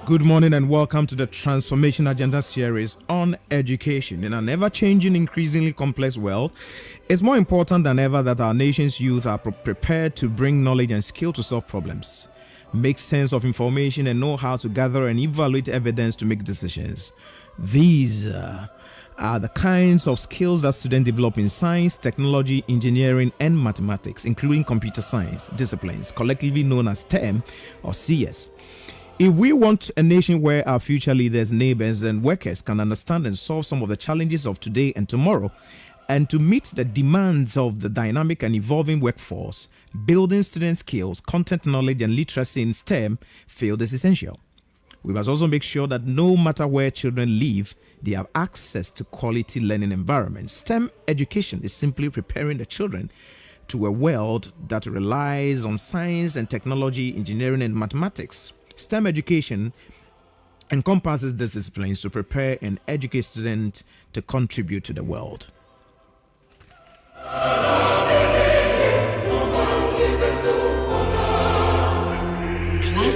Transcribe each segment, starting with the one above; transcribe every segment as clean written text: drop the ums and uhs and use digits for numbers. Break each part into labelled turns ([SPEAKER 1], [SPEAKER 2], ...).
[SPEAKER 1] Good morning and welcome to the Transformation Agenda series on education. In an ever-changing, increasingly complex world, it's more important than ever that our nation's youth are prepared to bring knowledge and skill to solve problems, make sense of information, and know how to gather and evaluate evidence to make decisions. These are the kinds of skills that students develop in science, technology, engineering, and mathematics, including computer science disciplines, collectively known as STEM or CS. If we want a nation where our future leaders, neighbors, and workers can understand and solve some of the challenges of today and tomorrow, and to meet the demands of the dynamic and evolving workforce, building student skills, content knowledge, and literacy in STEM field is essential. We must also make sure that no matter where children live, they have access to quality learning environments. STEM education is simply preparing the children to a world that relies on science and technology, engineering, and mathematics. STEM education encompasses these disciplines to prepare and educate students to contribute to the world.
[SPEAKER 2] Class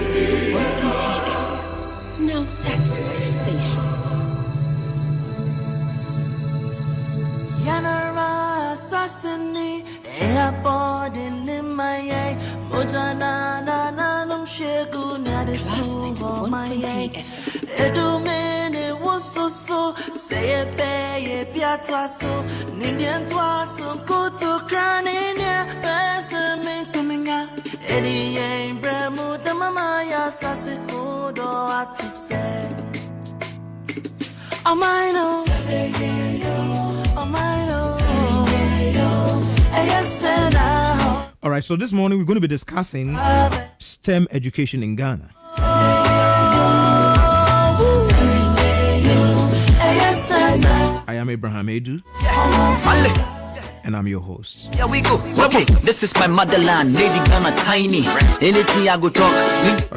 [SPEAKER 2] 91.3 FM. Now that's my station.
[SPEAKER 3] Yanara Sassani, airport in Limaye, Mojana, Nanum Shegu,
[SPEAKER 2] Class 91.3 FM.
[SPEAKER 3] Edumene was so, say a bay, Piatwaso, Nindian Twaso, Kutu Crania, Pesame coming out, Eddie and Bremo, the Mamaya Sassi, Udo, what to say. Oh, my no, oh, my no, yes, and
[SPEAKER 1] All right, so this morning we're going to be discussing STEM education in Ghana. I am Abraham Edu, and I'm your host.
[SPEAKER 4] Here we go. Okay, this is my motherland, Lady Ghana Tiny. Anything I go talk.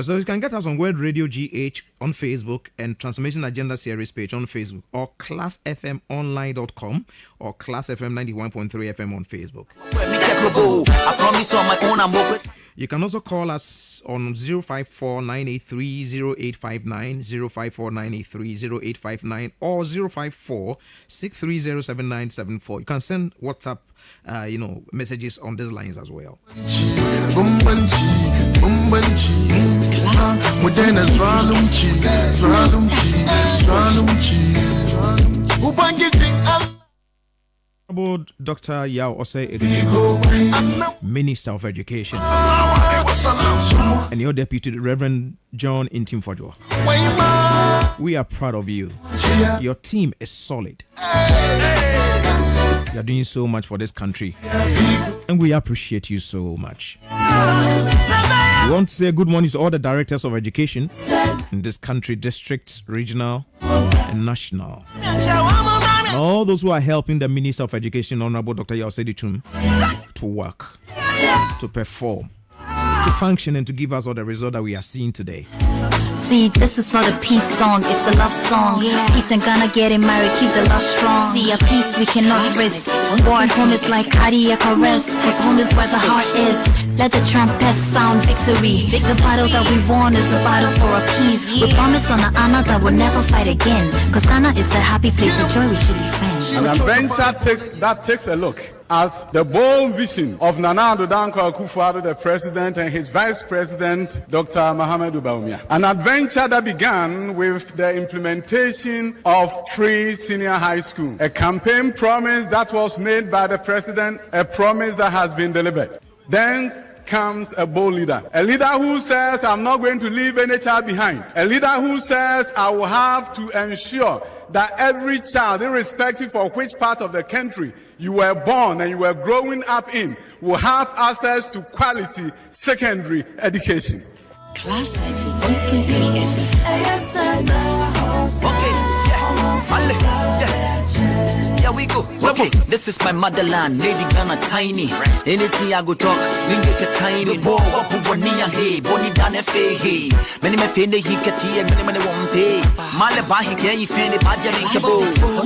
[SPEAKER 1] So you can get us on World Radio GH on Facebook and Transformation Agenda Series page on Facebook, or classfmonline.com or Class FM 91.3 FM on Facebook.
[SPEAKER 4] I promise on my own I'm open.
[SPEAKER 1] You can also call us on 054-983-0859, 054-983-0859, or 054-630-7974. You can send WhatsApp, messages on these lines as well. Dr. Yao Osei Edu, Minister of Education, and your Deputy, Reverend John Intimfojwa. We are proud of you. Your team is solid. You are doing so much for this country, and we appreciate you so much. We want to say good morning to all the directors of education in this country, district, regional, and national. And all those who are helping the Minister of Education, Honorable Dr. Yao Osei Edu, to work, to perform, to function, and to give us all the result that we are seeing today.
[SPEAKER 5] See, this is not a peace song, it's a love song. Peace and Ghana getting married, keep the love strong. See, a peace we cannot risk. War at home is like cardiac arrest, cause home is where the heart is. Let the trumpets sound victory. The battle that we won is a battle for a peace. We promise on an honor that we'll never fight again, cause Ghana is a happy place, a joy we should defend.
[SPEAKER 6] An adventure takes a look at the bold vision of Nana Addo Dankwa Akufo-Addo, the president, and his vice president, Dr. Mahamudu Bawumia. An adventure that began with the implementation of free senior high school, a campaign promise that was made by the president, a promise that has been delivered. Then comes a bold leader. A leader who says, I'm not going to leave any child behind. A leader who says, I will have to ensure that every child, irrespective of which part of the country you were born and you were growing up in, will have access to quality secondary education.
[SPEAKER 2] Class 91.3 FM.
[SPEAKER 4] Okay, Here we go. Okay, this is my motherland, Lady Ghana Tiny. Anything I go talk, we get a tiny. Bo, Bonia, hey, Bonnie Dana Fay, hey. Many me feel he get here, many won't pay. Malaba, he can't find the budget in Cabo.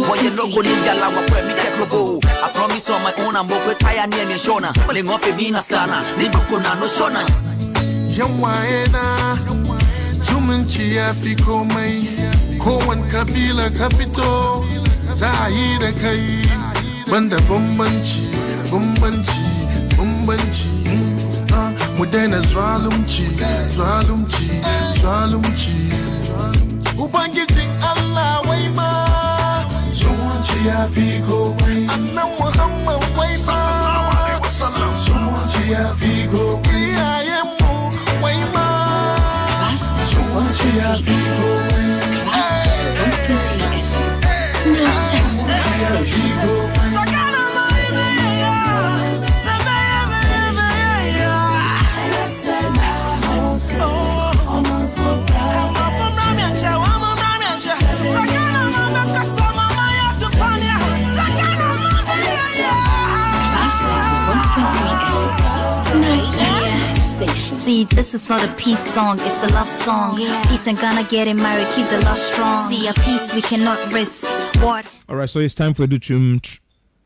[SPEAKER 4] When you look on India, I promise on my own, I'm over Pioneer and Shona. Pulling off a Vina Sana, Libukuna, no Shona.
[SPEAKER 7] zumunci ya fi komai kowane kabila ka fito za a yi da kai banda bambanci mu daina zalunci ubangijin Allah wai ma zumunci ya fi komai annan Muhammad wai ma zumunci ya fi komai iyayenmu wai ma zumunci ya fi komai
[SPEAKER 2] Class 91.3 FM. Now that's my station.
[SPEAKER 5] See, this is not a peace song, it's a love song. Peace and Ghana getting married, keep the love strong. See, a peace we cannot risk. What
[SPEAKER 1] Alright, so it's time for Duchum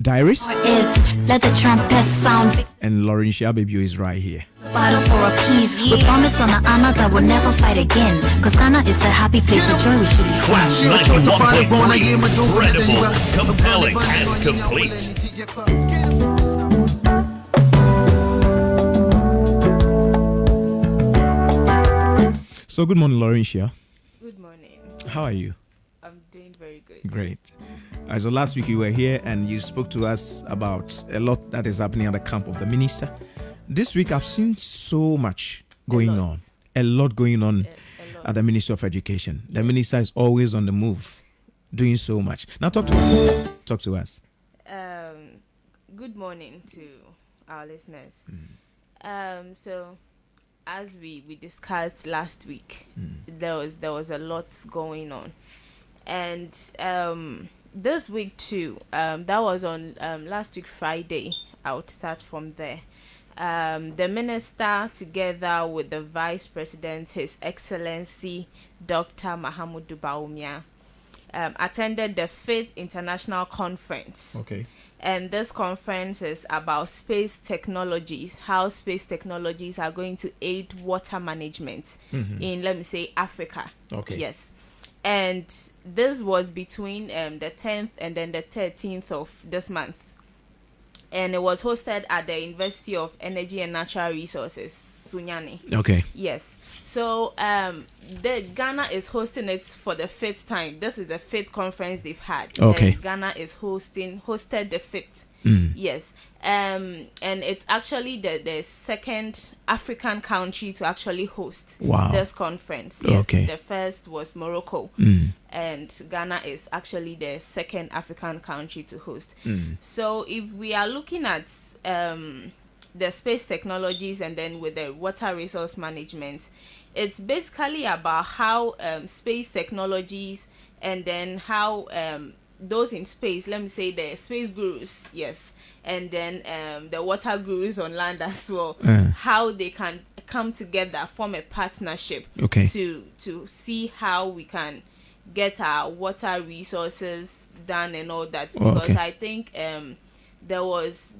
[SPEAKER 1] Diaries.
[SPEAKER 5] is, let the trumpet sound.
[SPEAKER 1] And Laurentia Baby is right here.
[SPEAKER 5] Battle for a peace. We promise on an honor that we'll never fight again. Cause Ghana is a happy place, the joy we should be
[SPEAKER 8] Class
[SPEAKER 5] friends.
[SPEAKER 8] 91.3, credible, compelling, and complete.
[SPEAKER 1] So good morning, Laurentia.
[SPEAKER 9] Good morning.
[SPEAKER 1] How are you?
[SPEAKER 9] I'm doing very good.
[SPEAKER 1] Great. So last week you were here and you spoke to us about a lot that is happening at the camp of the minister. This week I've seen so much going on. A lot going on at the Ministry of Education. The minister is always on the move, doing so much. Now talk to us. Talk to us.
[SPEAKER 9] Good morning to our listeners. So as we discussed last week, there was a lot going on. And this week too, that was on last week Friday. I would start from there. The minister, together with the vice president, His Excellency Dr. Mahamudu Bawumia, attended the 5th International Conference.
[SPEAKER 1] Okay.
[SPEAKER 9] And this conference is about space technologies, how space technologies are going to aid water management in, let me say, Africa.
[SPEAKER 1] Okay.
[SPEAKER 9] Yes. And this was between the 10th and then the 13th of this month. And it was hosted at the University of Energy and Natural Resources, Sunyani.
[SPEAKER 1] Okay.
[SPEAKER 9] Yes. So the Ghana is hosting it for the 5th time. This is the 5th conference they've had.
[SPEAKER 1] Okay.
[SPEAKER 9] And Ghana is hosted the 5th. Yes. And it's actually the second African country to actually host this conference. Yes.
[SPEAKER 1] Okay.
[SPEAKER 9] The first was Morocco. And Ghana is actually the second African country to host. So if we are looking at the space technologies and then with the water resource management, it's basically about how space technologies and then how those in space, let me say the space gurus, yes, and then the water gurus on land as well, how they can come together, form a partnership to see how we can get our water resources done and all that. Because I think there was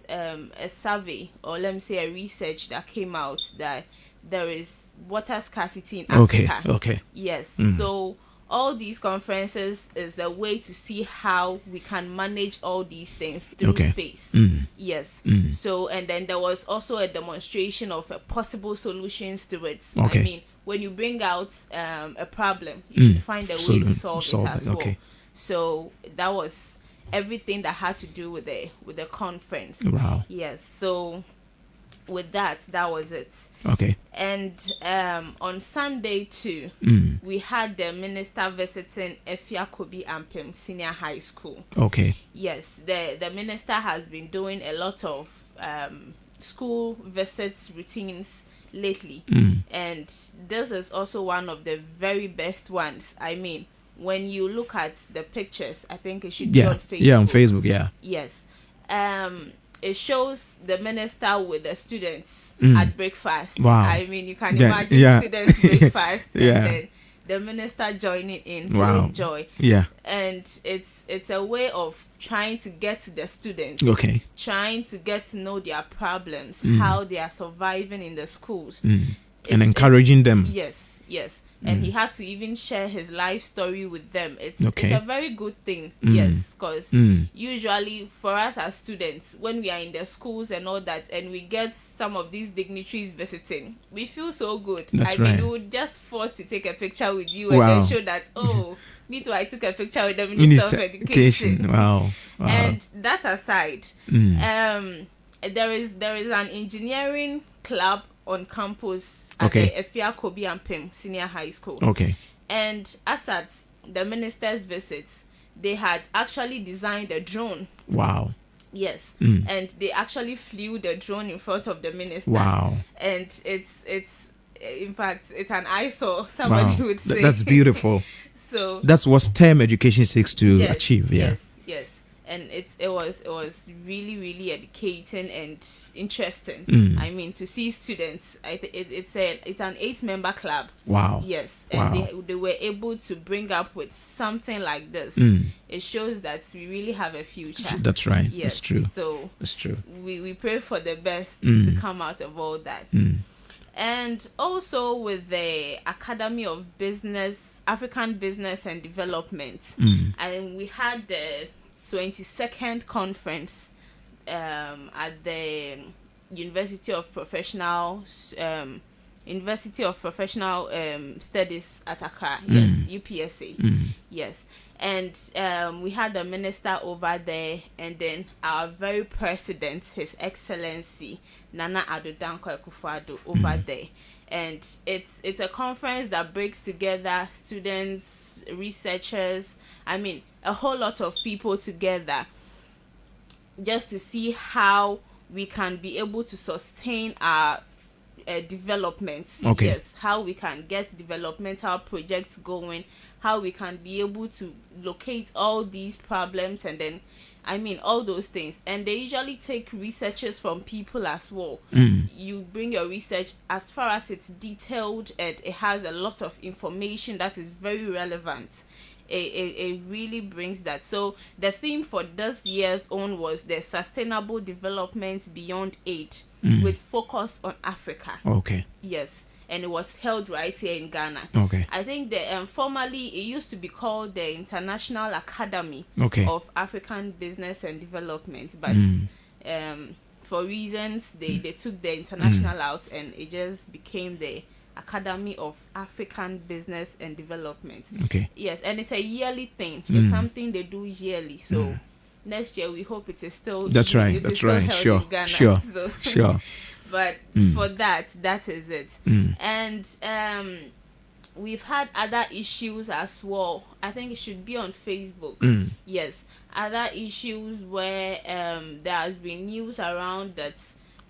[SPEAKER 9] a survey, or let me say a research that came out that there is water scarcity in Africa.
[SPEAKER 1] Okay.
[SPEAKER 9] Yes. So all these conferences is a way to see how we can manage all these things through space. Yes. So, and then there was also a demonstration of possible solutions to it. I mean, when you bring out a problem, you should find a way to solve it as well. So that was everything that had to do with the conference.
[SPEAKER 1] Wow.
[SPEAKER 9] Yes. So with that was it.
[SPEAKER 1] Okay.
[SPEAKER 9] And on Sunday too, we had the minister visiting Efia Kobi Ampem Senior High School.
[SPEAKER 1] Okay.
[SPEAKER 9] Yes, the minister has been doing a lot of school visits routines lately, and this is also one of the very best ones. I mean, when you look at the pictures, I think it should be on Facebook.
[SPEAKER 1] Yeah, on Facebook. Yeah.
[SPEAKER 9] Yes. It shows the minister with the students at breakfast.
[SPEAKER 1] Wow.
[SPEAKER 9] I mean, you can imagine students breakfast and then the minister joining in to enjoy.
[SPEAKER 1] Yeah.
[SPEAKER 9] And it's a way of trying to get to the students.
[SPEAKER 1] Okay.
[SPEAKER 9] Trying to get to know their problems, how they are surviving in the schools.
[SPEAKER 1] And encouraging them.
[SPEAKER 9] Yes. and he had to even share his life story with them. It's
[SPEAKER 1] Okay.
[SPEAKER 9] a very good thing, yes, because usually for us as students, when we are in the schools and all that, and we get some of these dignitaries visiting, we feel so good.
[SPEAKER 1] That's
[SPEAKER 9] I mean,
[SPEAKER 1] right.
[SPEAKER 9] we would just force to take a picture with you
[SPEAKER 1] Wow.
[SPEAKER 9] and then show that, oh, me too, I took a picture with the Minister of Education.
[SPEAKER 1] Wow.
[SPEAKER 9] And that aside, there is an engineering club on campus at
[SPEAKER 1] Okay.
[SPEAKER 9] the Efia Kobi and Pim Senior High School.
[SPEAKER 1] Okay.
[SPEAKER 9] And as at the minister's visit, they had actually designed a drone.
[SPEAKER 1] Wow.
[SPEAKER 9] Yes, and they actually flew the drone in front of the minister.
[SPEAKER 1] Wow.
[SPEAKER 9] And it's in fact it's an eyesore. Somebody
[SPEAKER 1] Wow.
[SPEAKER 9] would say
[SPEAKER 1] That's beautiful.
[SPEAKER 9] So
[SPEAKER 1] That's what STEM education seeks to achieve. Yeah.
[SPEAKER 9] Yes, and it was really, really educating and interesting. I mean, to see students, it's an 8-member club.
[SPEAKER 1] Wow.
[SPEAKER 9] Yes, and
[SPEAKER 1] Wow.
[SPEAKER 9] they were able to bring up with something like this. It shows that we really have a future.
[SPEAKER 1] That's right.
[SPEAKER 9] Yes,
[SPEAKER 1] That's true.
[SPEAKER 9] So
[SPEAKER 1] That's true.
[SPEAKER 9] we pray for the best to come out of all that. And also with the Academy of Business, African Business and Development, and we had the 22nd conference at the University of Professional Studies at Accra. Yes, UPSA. Yes. And we had the minister over there, and then our very president, His Excellency Nana Addo Dankwa Akufo-Addo, over there. And it's a conference that brings together students, researchers, I mean, a whole lot of people together, just to see how we can be able to sustain our developments.
[SPEAKER 1] Okay.
[SPEAKER 9] Yes, how we can get developmental projects going, how we can be able to locate all these problems, and then, I mean, all those things. And they usually take researchers from people as well. You bring your research, as far as it's detailed and it has a lot of information that is very relevant. It really brings that. So the theme for this year's own was the sustainable development beyond aid, with focus on Africa.
[SPEAKER 1] Okay.
[SPEAKER 9] Yes, and it was held right here in Ghana.
[SPEAKER 1] Okay.
[SPEAKER 9] I think the formerly it used to be called the International Academy
[SPEAKER 1] Okay.
[SPEAKER 9] of African Business and Development, but for reasons they took the international out, and it just became the Academy of African Business and Development.
[SPEAKER 1] Okay.
[SPEAKER 9] Yes, and it's a yearly thing. It's something they do yearly. So next year we hope it is still.
[SPEAKER 1] That's right.
[SPEAKER 9] it is
[SPEAKER 1] That's
[SPEAKER 9] still
[SPEAKER 1] right.
[SPEAKER 9] held
[SPEAKER 1] Sure.
[SPEAKER 9] in Ghana.
[SPEAKER 1] Sure.
[SPEAKER 9] So,
[SPEAKER 1] Sure.
[SPEAKER 9] but for that is it. And we've had other issues as well. I think it should be on Facebook. Yes, other issues where there has been news around that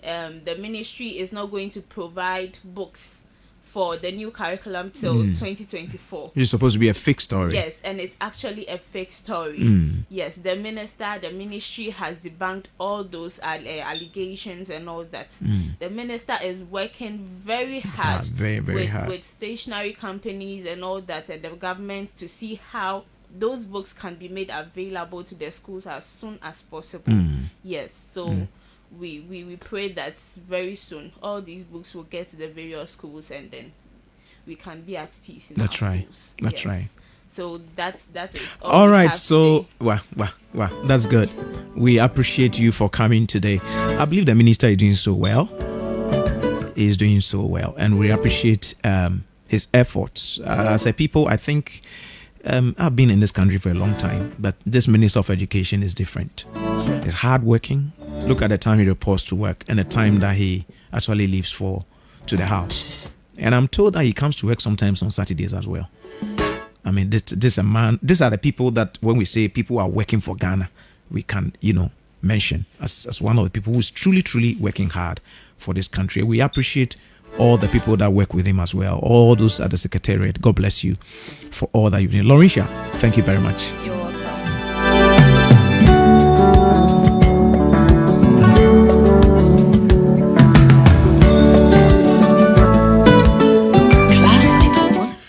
[SPEAKER 9] the ministry is not going to provide books for the new curriculum till 2024.
[SPEAKER 1] It's supposed to be a fixed story.
[SPEAKER 9] Yes, and it's actually a fake story. Yes, the ministry has debunked all those allegations and all that. The minister is working very hard,
[SPEAKER 1] very hard.
[SPEAKER 9] with stationery companies and all that, and the government, to see how those books can be made available to the schools as soon as possible. Yes, so we pray that very soon all these books will get to the various schools, and then we can be at peace in
[SPEAKER 1] That's
[SPEAKER 9] our
[SPEAKER 1] right.
[SPEAKER 9] schools.
[SPEAKER 1] That's
[SPEAKER 9] Yes.
[SPEAKER 1] right.
[SPEAKER 9] So that is
[SPEAKER 1] All
[SPEAKER 9] we
[SPEAKER 1] right.
[SPEAKER 9] have
[SPEAKER 1] So,
[SPEAKER 9] today.
[SPEAKER 1] wow. That's good. We appreciate you for coming today. I believe the minister is doing so well. He's doing so well, and we appreciate his efforts. As a people, I think I've been in this country for a long time, but this minister of education is different. He's hardworking. Look at the time he reports to work and the time that he actually leaves to the house. And I'm told that he comes to work sometimes on Saturdays as well. I mean, this a man. These are the people that, when we say people are working for Ghana, we can, mention as one of the people who's truly working hard for this country. We appreciate all the people that work with him as well. All those at the secretariat. God bless you for all that you've done. Laurentia, thank you very much.
[SPEAKER 9] You're welcome.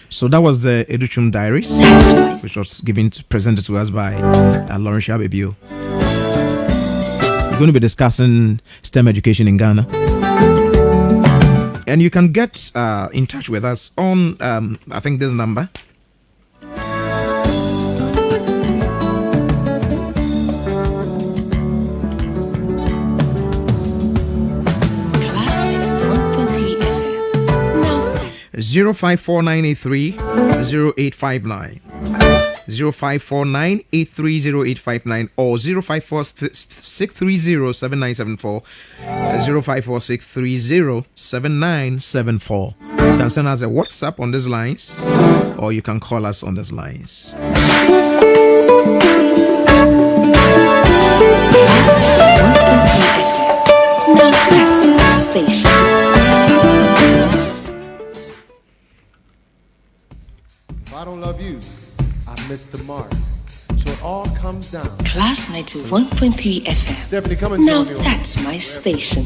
[SPEAKER 1] So that was the Educhum Diaries, which was presented to us by Laurentia Abebio. We're going to be discussing STEM education in Ghana. And you can get in touch with us on, I think, this number.
[SPEAKER 2] Classmate 1.3 FM. Now
[SPEAKER 1] 05493 0859. 0549830859 or 0546307974 0546307974. You can send us a WhatsApp on these lines or you can call us on these lines.
[SPEAKER 2] Classmate 1.3 FM. Now that's my station.
[SPEAKER 10] If I don't love you, I missed the mark. So it all comes down.
[SPEAKER 2] Class 91.3 FM.
[SPEAKER 10] Stephanie, come and
[SPEAKER 2] Now
[SPEAKER 10] tell me.
[SPEAKER 2] that's my station.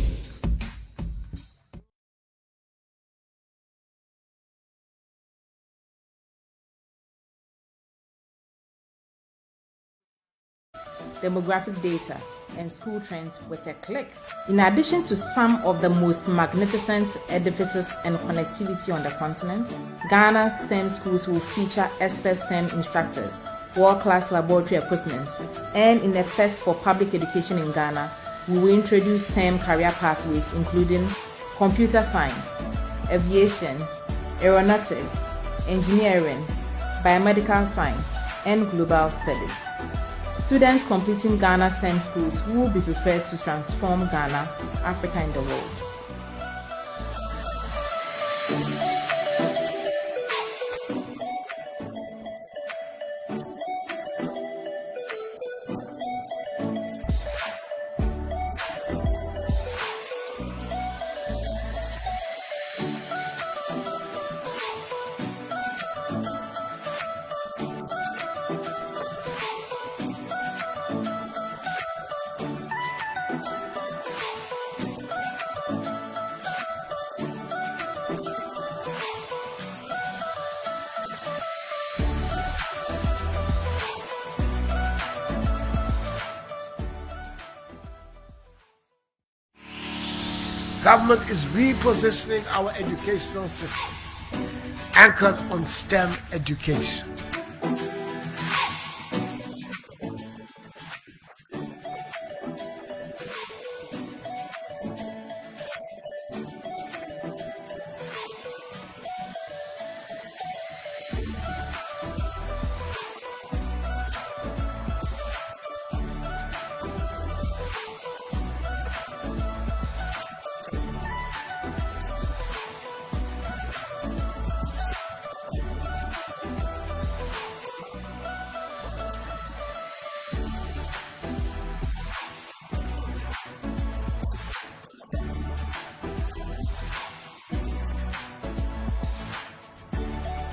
[SPEAKER 11] Demographic data and school trends with a click. In addition to some of the most magnificent edifices and connectivity on the continent, Ghana STEM schools will feature expert STEM instructors, world-class laboratory equipment, and in a first for public education in Ghana, we will introduce STEM career pathways including computer science, aviation, aeronautics, engineering, biomedical science, and global studies. Students completing Ghana STEM schools will be prepared to transform Ghana, Africa, and the world.
[SPEAKER 12] Government is repositioning our educational system, anchored on STEM education.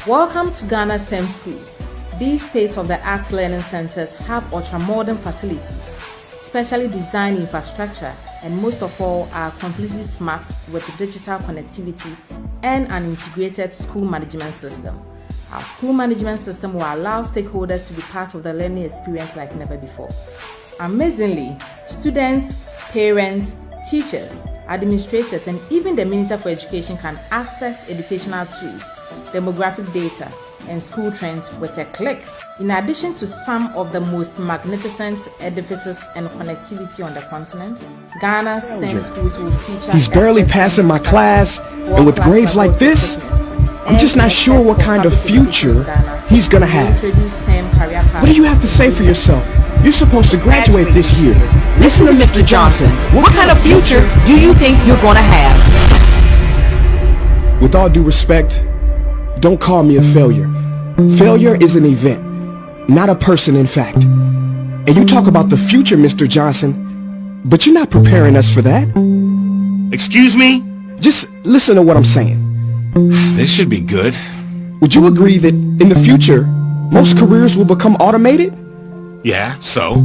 [SPEAKER 12] Welcome to Ghana STEM schools. These state-of-the-art learning centers have ultra-modern facilities, specially designed infrastructure, and most of all are completely smart with digital connectivity and an integrated school management system. Our school management system will allow stakeholders to be part of the learning experience like never before. Amazingly, students, parents, teachers, administrators, and even the Minister for Education can access educational tools, demographic data, and school trends with a click. In addition to some of the most magnificent edifices and connectivity on the continent, Ghana STEM schools will feature...
[SPEAKER 13] He's barely passing my class, and with grades like this, I'm just not sure what kind of future he's gonna have. What do you have to say for yourself? You're supposed to graduate this year.
[SPEAKER 14] Listen to Mr. Johnson. What kind of future do you think you're gonna have?
[SPEAKER 13] With all due respect, don't call me a failure. Failure is an event, not a person, in fact. And you talk about the future, Mr. Johnson, but you're not preparing us for that.
[SPEAKER 15] Excuse me?
[SPEAKER 13] Just listen to what I'm saying.
[SPEAKER 15] This should be good.
[SPEAKER 13] Would you agree that in the future, most careers will become automated?
[SPEAKER 15] Yeah, so?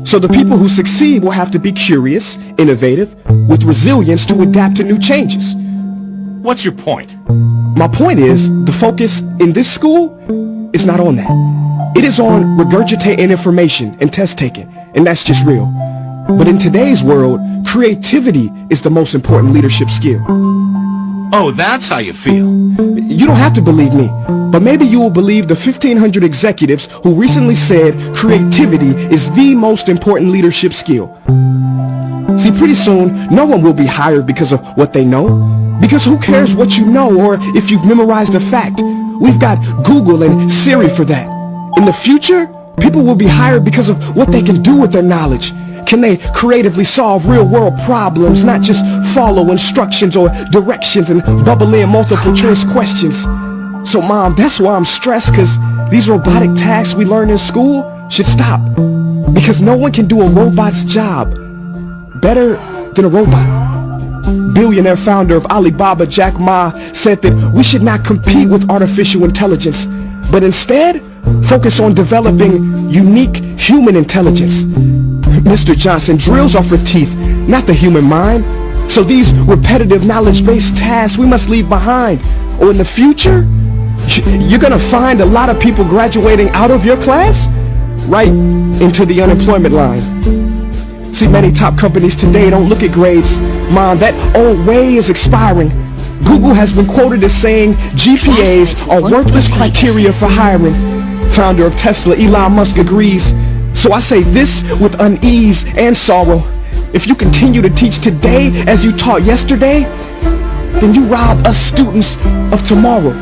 [SPEAKER 13] So the people who succeed will have to be curious, innovative, with resilience to adapt to new changes.
[SPEAKER 15] What's your point?
[SPEAKER 13] My point is, the focus in this school is not on that. It is on regurgitating information and test taking, and that's just real. But in today's world, creativity is the most important leadership skill.
[SPEAKER 15] Oh, that's how you feel.
[SPEAKER 13] You don't have to believe me, but maybe you will believe the 1,500 executives who recently said creativity is the most important leadership skill. See, pretty soon, no one will be hired because of what they know. Because who cares what you know or if you've memorized a fact? We've got Google and Siri for that. In the future, people will be hired because of what they can do with their knowledge. Can they creatively solve real-world problems, not just follow instructions or directions and bubble in multiple choice questions? So, Mom, that's why I'm stressed, because these robotic tasks we learn in school should stop. Because no one can do a robot's job better than a robot. Billionaire founder of Alibaba, Jack Ma, said that we should not compete with artificial intelligence, but instead focus on developing unique human intelligence. Mr. Johnson, drills are for teeth, not the human mind. So these repetitive knowledge-based tasks we must leave behind. Or in the future, you're gonna find a lot of people graduating out of your class right into the unemployment line. See, many top companies today don't look at grades. Mom, that old way is expiring. Google has been quoted as saying GPAs are worthless criteria for hiring. Founder of Tesla, Elon Musk, agrees. So I say this with unease and sorrow. If you continue to teach today as you taught yesterday, then you rob us students of tomorrow.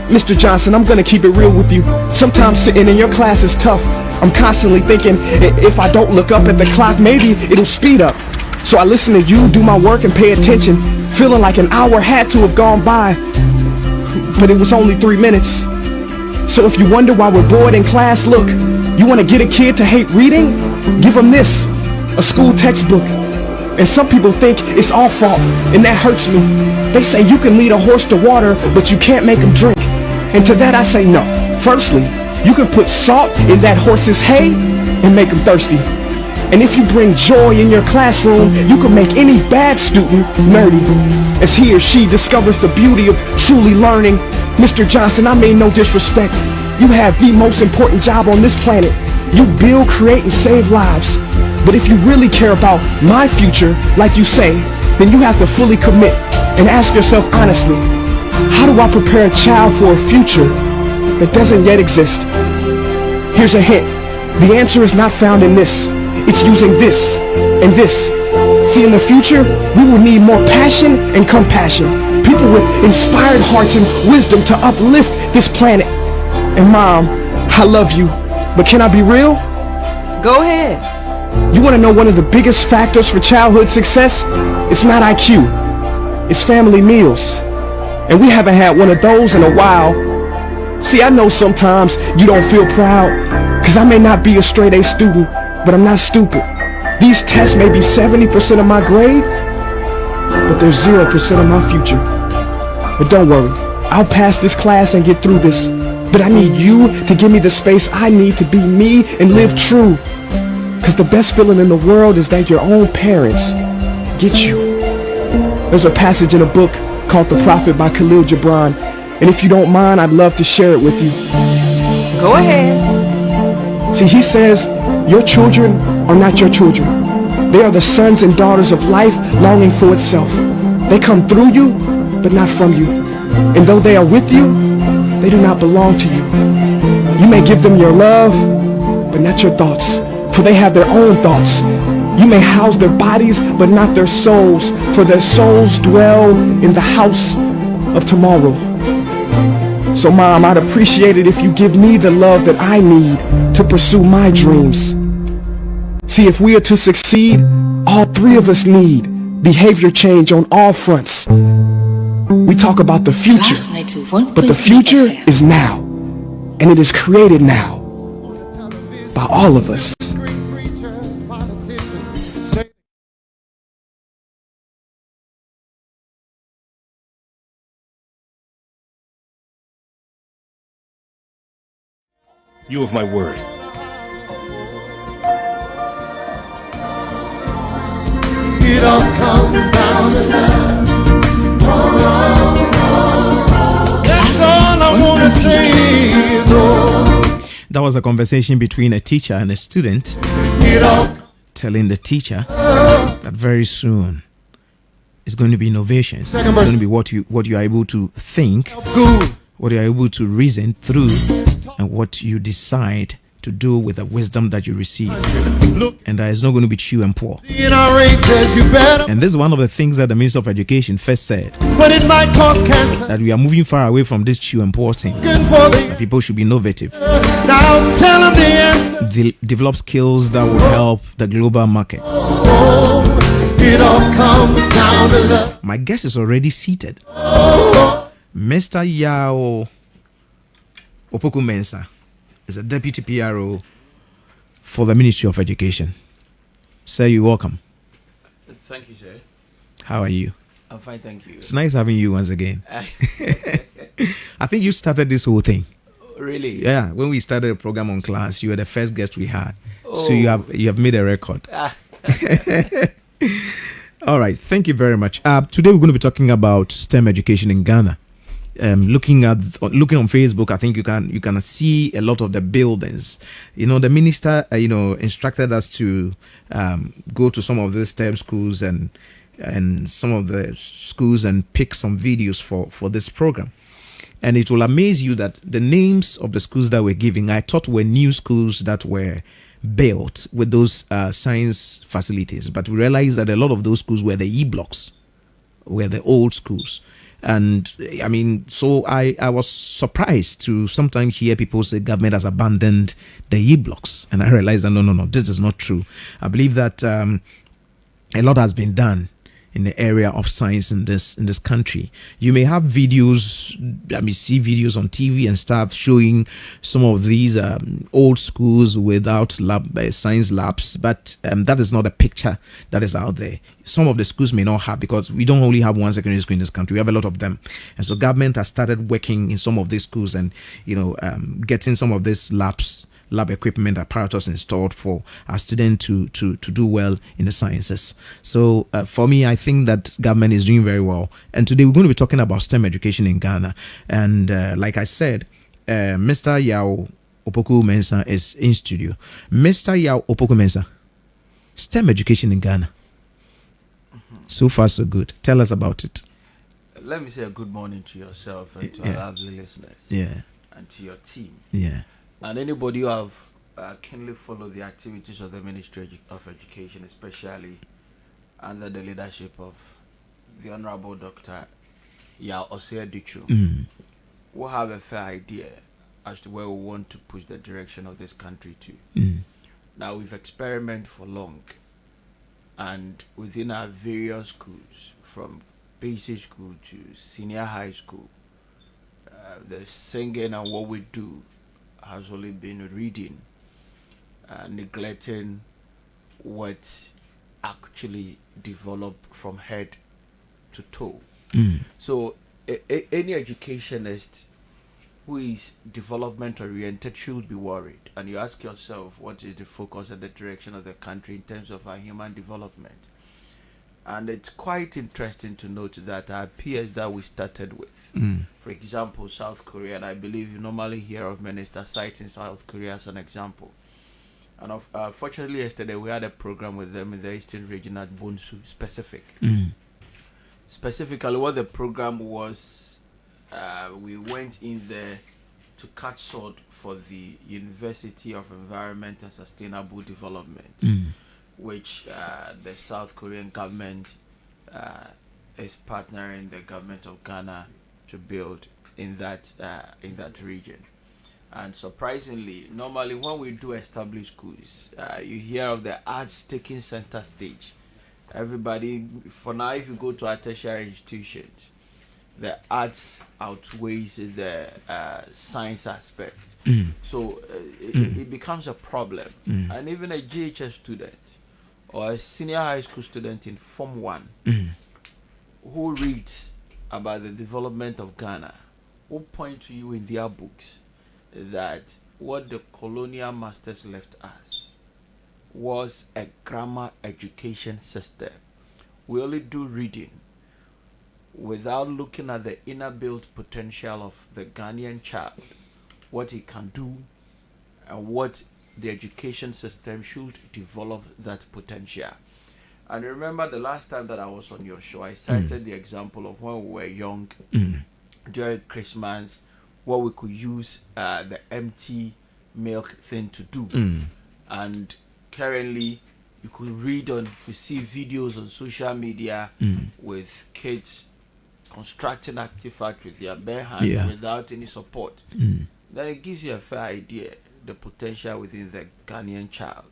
[SPEAKER 13] Mr. Johnson, I'm gonna keep it real with you. Sometimes sitting in your class is tough. I'm constantly thinking, if I don't look up at the clock, maybe it'll speed up. So I listen to you, do my work, and pay attention, feeling like an hour had to have gone by. But it was only 3 minutes. So if you wonder why we're bored in class, look, you want to get a kid to hate reading? Give them this, a school textbook. And some people think it's our fault, and that hurts me. They say you can lead a horse to water, but you can't make him drink. And to that I say no. Firstly, you can put salt in that horse's hay and make him thirsty. And if you bring joy in your classroom, you can make any bad student nerdy. As he or she discovers the beauty of truly learning. Mr. Johnson, I mean no disrespect. You have the most important job on this planet. You build, create, and save lives. But if you really care about my future, like you say, then you have to fully commit and ask yourself honestly, how do I prepare a child for a future that doesn't yet exist? Here's a hint. The answer is not found in this. It's using this and this. See, in the future, we will need more passion and compassion. People with inspired hearts and wisdom to uplift this planet. And Mom, I love you, but can I be real?
[SPEAKER 14] Go ahead.
[SPEAKER 13] You want to know one of the biggest factors for childhood success? It's not IQ. It's family meals. And we haven't had one of those in a while. See, I know sometimes you don't feel proud, because I may not be a straight A student, but I'm not stupid. These tests may be 70% of my grade, but they're 0% of my future. But don't worry, I'll pass this class and get through this. But I need you to give me the space I need to be me and live true. Because the best feeling in the world is that your own parents get you. There's a passage in a book called The Prophet by Khalil Gibran. And if you don't mind, I'd love to share it with you.
[SPEAKER 14] Go ahead.
[SPEAKER 13] See, he says, your children are not your children. They are the sons and daughters of life longing for itself. They come through you, but not from you. And though they are with you, they do not belong to you. You may give them your love, but not your thoughts, for they have their own thoughts. You may house their bodies, but not their souls, for their souls dwell in the house of tomorrow. So Mom, I'd appreciate it if you give me the love that I need to pursue my dreams. See, if we are to succeed, all three of us need behavior change on all fronts. We talk about the future, but the future is now, and it is created now by all of us.
[SPEAKER 15] You have my word.
[SPEAKER 10] It all comes down to love. That's all I wanna say is oh.
[SPEAKER 1] That was a conversation between a teacher and a student, telling the teacher that very soon It's going to be innovations. It's going to be what you are able to think, what you are able to reason through, and what you decide to do with the wisdom that you receive. And that is not going to be chew and pour. And this is one of the things that the Minister of Education first said, that we are moving far away from this chew and pour thing. That people should be innovative. Develop skills that will help the global market. It all comes down to love. My guest is already seated. Mr. Yao Opoku Mensah is a deputy PRO for the Ministry of Education. Sir, you're welcome.
[SPEAKER 16] Thank you, sir.
[SPEAKER 1] How are you?
[SPEAKER 16] I'm fine, thank you.
[SPEAKER 1] It's nice having you once again. I think you started this whole thing.
[SPEAKER 16] Really?
[SPEAKER 1] Yeah, when we started a program on class, you were the first guest we had. Oh. So you have made a record. All right, thank you very much. Today we're going to be talking about STEM education in Ghana. Looking on Facebook, I think you can see a lot of the buildings. You know, the minister instructed us to go to some of the STEM schools and some of the schools and pick some videos for this program. And it will amaze you that the names of the schools that we're giving, I thought were new schools that were built with those science facilities, but we realized that a lot of those schools were the E-blocks, were the old schools. And I mean, so I was surprised to sometimes hear people say government has abandoned the E-blocks, and I realized that no, this is not true. I believe that a lot has been done in the area of science in this country. You may have videos, see videos on TV and stuff showing some of these old schools without science labs, but that is not a picture that is out there. Some of the schools may not have, because we don't only have one secondary school in this country, we have a lot of them. And so government has started working in some of these schools and getting some of these lab equipment apparatus installed for our students to do well in the sciences. So for me, I think that government is doing very well. And today we're going to be talking about STEM education in Ghana. And like I said, Mr. Yao Opoku Mensah is in studio. Mr. Yao Opoku Mensah, STEM education in Ghana. So far, so good. Tell us about it.
[SPEAKER 16] Let me say a good morning to yourself and to our lovely listeners.
[SPEAKER 1] Yeah.
[SPEAKER 16] And to your team.
[SPEAKER 1] Yeah.
[SPEAKER 16] And anybody who have keenly followed the activities of the Ministry of Education, especially under the leadership of the Honorable Dr. Yao Osei-Adichie, will have a fair idea as to where we want to push the direction of this country to. Now, we've experimented for long, and within our various schools, from basic school to senior high school, the singing and what we do has only been reading, neglecting what actually developed from head to toe. So any educationist who is development oriented should be worried. And you ask yourself, what is the focus and the direction of the country in terms of our human development? And it's quite interesting to note that our peers that we started with, for example, South Korea, and I believe you normally hear of ministers citing South Korea as an example. And fortunately, yesterday we had a program with them in the Eastern region at Bonsu specific. Specifically, what the program was, we went in there to catch sword for the University of Environment and Sustainable Development, which the South Korean government is partnering the government of Ghana to build in that region. And surprisingly, normally when we do establish schools, you hear of the arts taking center stage. Everybody, for now, if you go to our tertiary institutions, the arts outweighs the science aspect. So it becomes a problem. And even a GHS student or a senior high school student in Form 1 who reads about the development of Ghana will point to you in their books that what the colonial masters left us was a grammar education system. We only do reading without looking at the inner built potential of the Ghanaian child, what he can do, and what the education system should develop that potential. And remember the last time that I was on your show, I cited the example of when we were young during Christmas, what we could use the empty milk thing to do. And currently, you could you see videos on social media with kids constructing artifacts with their bare hands without any support. Then it gives you a fair idea the potential within the Ghanaian child.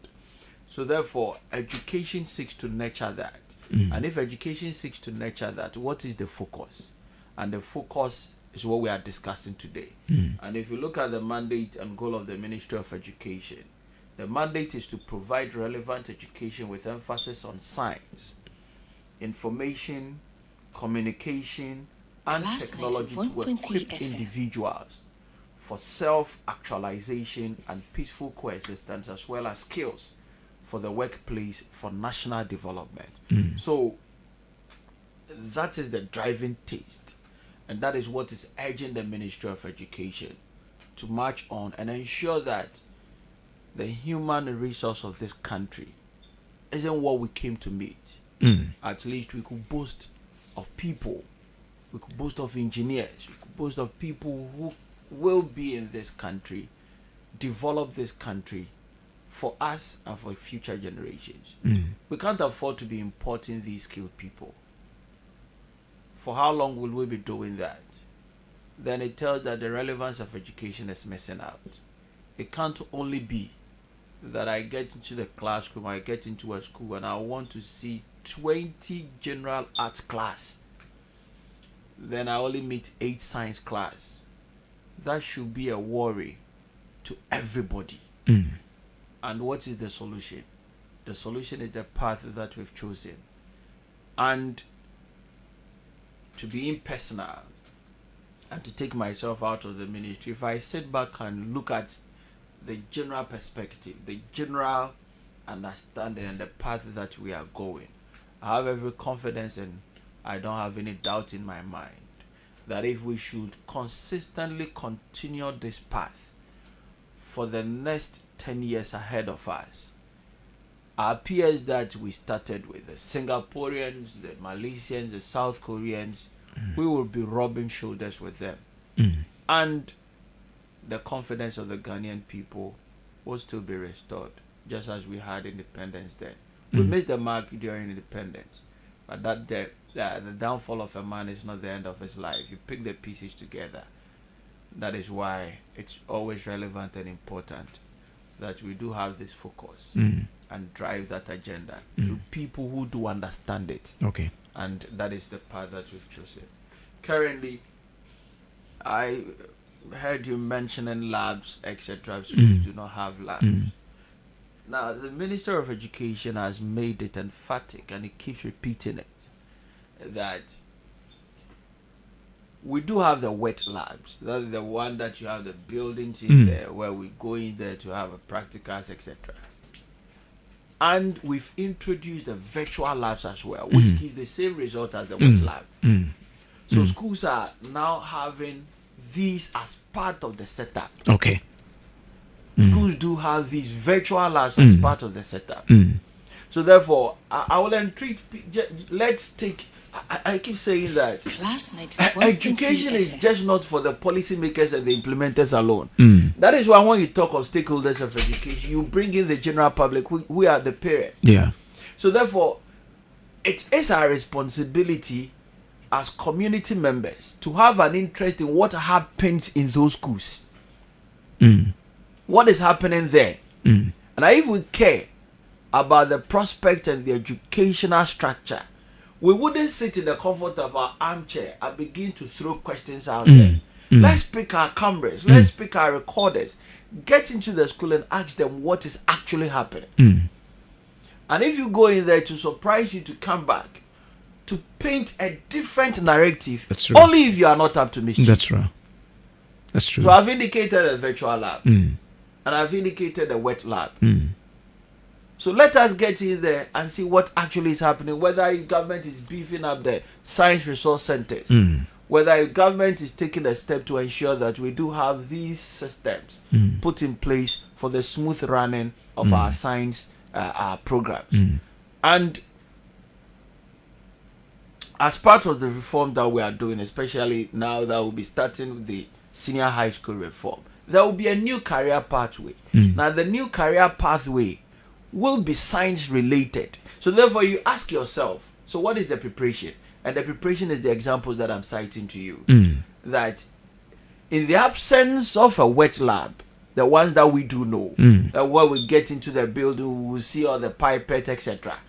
[SPEAKER 16] So therefore, education seeks to nurture that. And if education seeks to nurture that, what is the focus? And the focus is what we are discussing today. And if you look at the mandate and goal of the Ministry of Education, the mandate is to provide relevant education with emphasis on science, information, communication, and technology to equip individuals for self-actualization and peaceful coexistence, as well as skills for the workplace for national development. So that is the driving taste, and that is what is urging the Ministry of Education to march on and ensure that the human resource of this country isn't what we came to meet. At least we could boast of people, we could boast of engineers, we could boast of people who will be in this country, develop this country for us and for future generations. We can't afford to be importing these skilled people. For how long will we be doing that? Then it tells that the relevance of education is missing out. It can't only be that I get into the classroom, I get into a school and I want to see 20 general arts class. Then I only meet 8 science class. That should be a worry to everybody. And what is the solution? The solution is the path that we've chosen. And to be impersonal and to take myself out of the ministry, if I sit back and look at the general perspective, the general understanding and the path that we are going, I have every confidence and I don't have any doubt in my mind that if we should consistently continue this path for the next 10 years ahead of us, our peers that we started with, the Singaporeans, the Malaysians, the South Koreans, we will be rubbing shoulders with them. And the confidence of the Ghanaian people will still be restored, just as we had independence then. We missed the mark during independence, but that the downfall of a man is not the end of his life. You pick the pieces together. That is why it's always relevant and important that we do have this focus and drive that agenda to people who do understand it.
[SPEAKER 1] Okay.
[SPEAKER 16] And that is the path that we've chosen. Currently, I heard you mentioning labs, etc. Schools do not have labs. Now, the Minister of Education has made it emphatic, and he keeps repeating it, that we do have the wet labs. That is the one that you have the buildings in there where we go in there to have a practicals, etc. And we've introduced the virtual labs as well, which give the same result as the wet lab. So schools are now having these as part of the setup.
[SPEAKER 1] Okay.
[SPEAKER 16] Schools do have these virtual labs as part of the setup. So therefore, I will entreat. Let's take. I keep saying that education is just not for the policymakers and the implementers alone. That is why when you talk of stakeholders of education, you bring in the general public. We are the parents.
[SPEAKER 1] Yeah.
[SPEAKER 16] So therefore, it is our responsibility as community members to have an interest in what happens in those schools. What is happening there? And if we care about the prospect and the educational structure, we wouldn't sit in the comfort of our armchair and begin to throw questions out there. Let's pick our cameras, let's pick our recorders, get into the school and ask them what is actually happening. And if you go in there to surprise you to come back to paint a different narrative, only if you are not up to mischief.
[SPEAKER 1] That's right. That's true.
[SPEAKER 16] So I've indicated a virtual lab and I've indicated a wet lab. So let us get in there and see what actually is happening, whether government is beefing up the science resource centers, whether government is taking a step to ensure that we do have these systems put in place for the smooth running of our science programs. And as part of the reform that we are doing, especially now that we'll be starting with the senior high school reform, there will be a new career pathway. Now, the new career pathway will be science related. So therefore, you ask yourself, so what is the preparation? And the preparation is the examples that I'm citing to you. That in the absence of a wet lab, the ones that we do know, that when we get into the building, we will see all the pipette, etc.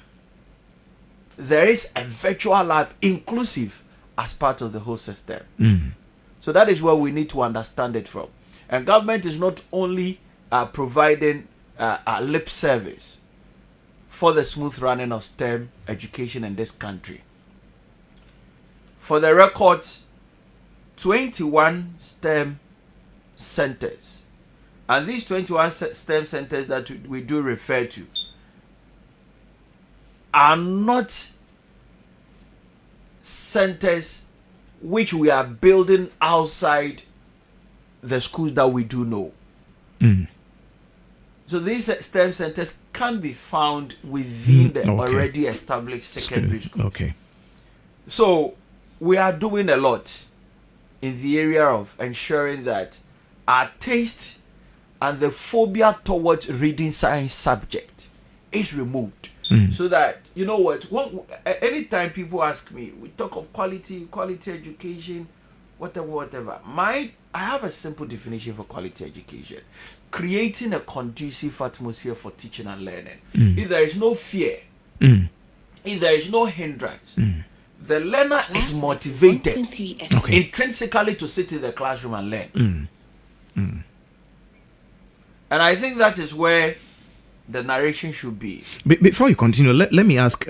[SPEAKER 16] There is a virtual lab inclusive as part of the whole system. So that is where we need to understand it from. And government is not only providing a lip service for the smooth running of STEM education in this country. For the records, 21 STEM centers. And these 21 STEM centers that we do refer to are not centers which we are building outside the schools that we do know. So these STEM centers can be found within the already established secondary school.
[SPEAKER 1] Okay.
[SPEAKER 16] So we are doing a lot in the area of ensuring that our taste and the phobia towards reading science subject is removed. So that, you know what, anytime people ask me, we talk of quality education, whatever. I have a simple definition for quality education. Creating a conducive atmosphere for teaching and learning. If there is no fear, if there is no hindrance, the learner is motivated intrinsically to sit in the classroom and learn. And I think that is where the narration should be.
[SPEAKER 1] Before you continue, let me ask,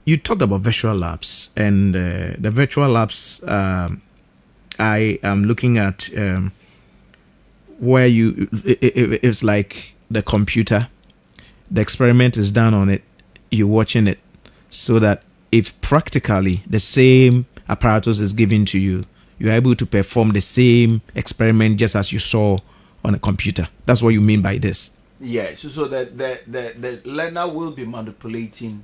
[SPEAKER 1] you talked about virtual labs, and the virtual labs, I am looking at where it's like the computer, the experiment is done on it, you're watching it, so that if practically the same apparatus is given to you, you're able to perform the same experiment just as you saw on a computer. That's what you mean by this?
[SPEAKER 16] Yes, so that the learner will be manipulating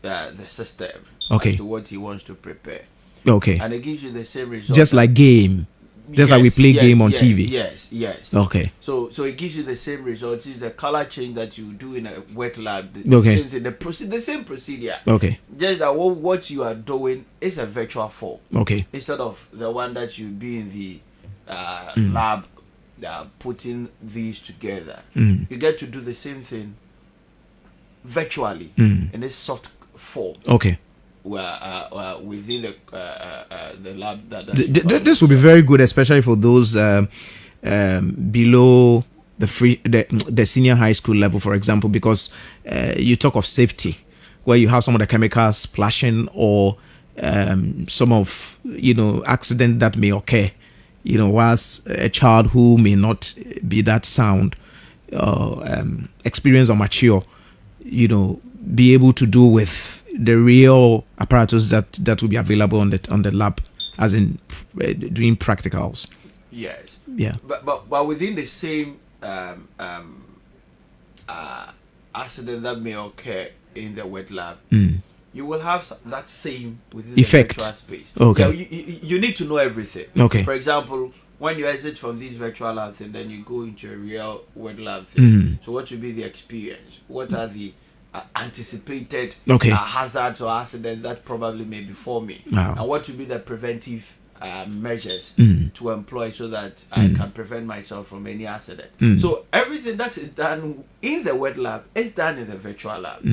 [SPEAKER 16] the system as to what he wants to prepare.
[SPEAKER 1] Okay.
[SPEAKER 16] And it gives you the same result.
[SPEAKER 1] Just like game. Just like we play game on TV.
[SPEAKER 16] Yes.
[SPEAKER 1] Okay.
[SPEAKER 16] So it gives you the same results. It's the color change that you do in a wet lab.
[SPEAKER 1] Okay.
[SPEAKER 16] The same procedure.
[SPEAKER 1] Okay.
[SPEAKER 16] Just that what you are doing is a virtual form.
[SPEAKER 1] Okay.
[SPEAKER 16] Instead of the one that you be in the lab putting these together. You get to do the same thing virtually in a soft form.
[SPEAKER 1] Okay.
[SPEAKER 16] Within the lab.
[SPEAKER 1] This will be very good, especially for those below the senior high school level, for example, because you talk of safety, where you have some of the chemicals splashing or some of accident that may occur. Whilst a child who may not be that sound, experienced or mature, be able to do with the real apparatus that will be available on the lab, as in doing practicals.
[SPEAKER 16] Yes.
[SPEAKER 1] Yeah.
[SPEAKER 16] But within the same accident that may occur in the wet lab, you will have that same within
[SPEAKER 1] effect.
[SPEAKER 16] The virtual space.
[SPEAKER 1] Okay.
[SPEAKER 16] You need to know everything.
[SPEAKER 1] Okay.
[SPEAKER 16] For example, when you exit from these virtual labs and then you go into a real wet lab thing, so what will be the experience? What are the anticipated hazards or accidents that probably may befall me?
[SPEAKER 1] Wow.
[SPEAKER 16] And what will be the preventive measures to employ so that I can prevent myself from any accident? So everything that is done in the wet lab is done in the virtual lab.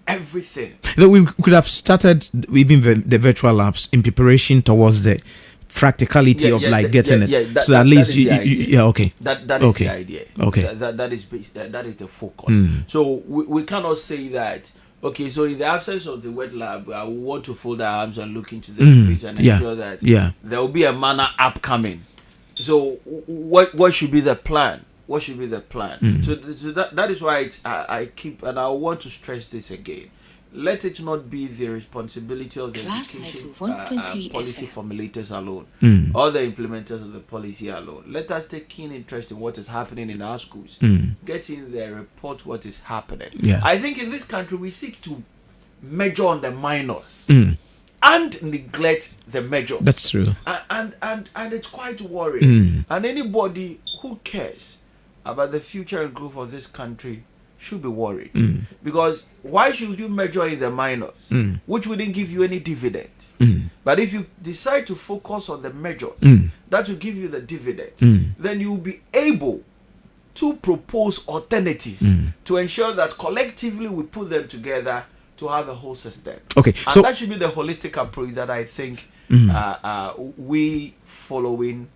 [SPEAKER 16] Everything.
[SPEAKER 1] We could have started even the virtual labs in preparation towards the practicality of getting it. So at least
[SPEAKER 16] you
[SPEAKER 1] okay.
[SPEAKER 16] That is the idea.
[SPEAKER 1] Okay.
[SPEAKER 16] That is the focus. So we cannot say that. Okay, so in the absence of the wet lab, I want to fold our arms and look into the space and ensure that there will be a manner upcoming. So what should be the plan? What should be the plan? So that is why I keep, and I want to stress this again. Let it not be the responsibility of the education policy formulators alone, or the implementers of the policy alone. Let us take keen interest in what is happening in our schools. Get in there, report what is happening. I think in this country we seek to measure on the minors and neglect the major.
[SPEAKER 1] That's true.
[SPEAKER 16] And it's quite worrying.
[SPEAKER 1] Mm.
[SPEAKER 16] And anybody who cares about the future and growth of this country should be worried.
[SPEAKER 1] Mm.
[SPEAKER 16] Because why should you major in the minors, which wouldn't give you any dividend?
[SPEAKER 1] Mm.
[SPEAKER 16] But if you decide to focus on the majors, that will give you the dividend, then you will be able to propose alternatives to ensure that collectively we put them together to have a whole system.
[SPEAKER 1] Okay,
[SPEAKER 16] and
[SPEAKER 1] so
[SPEAKER 16] that should be the holistic approach that I think we following,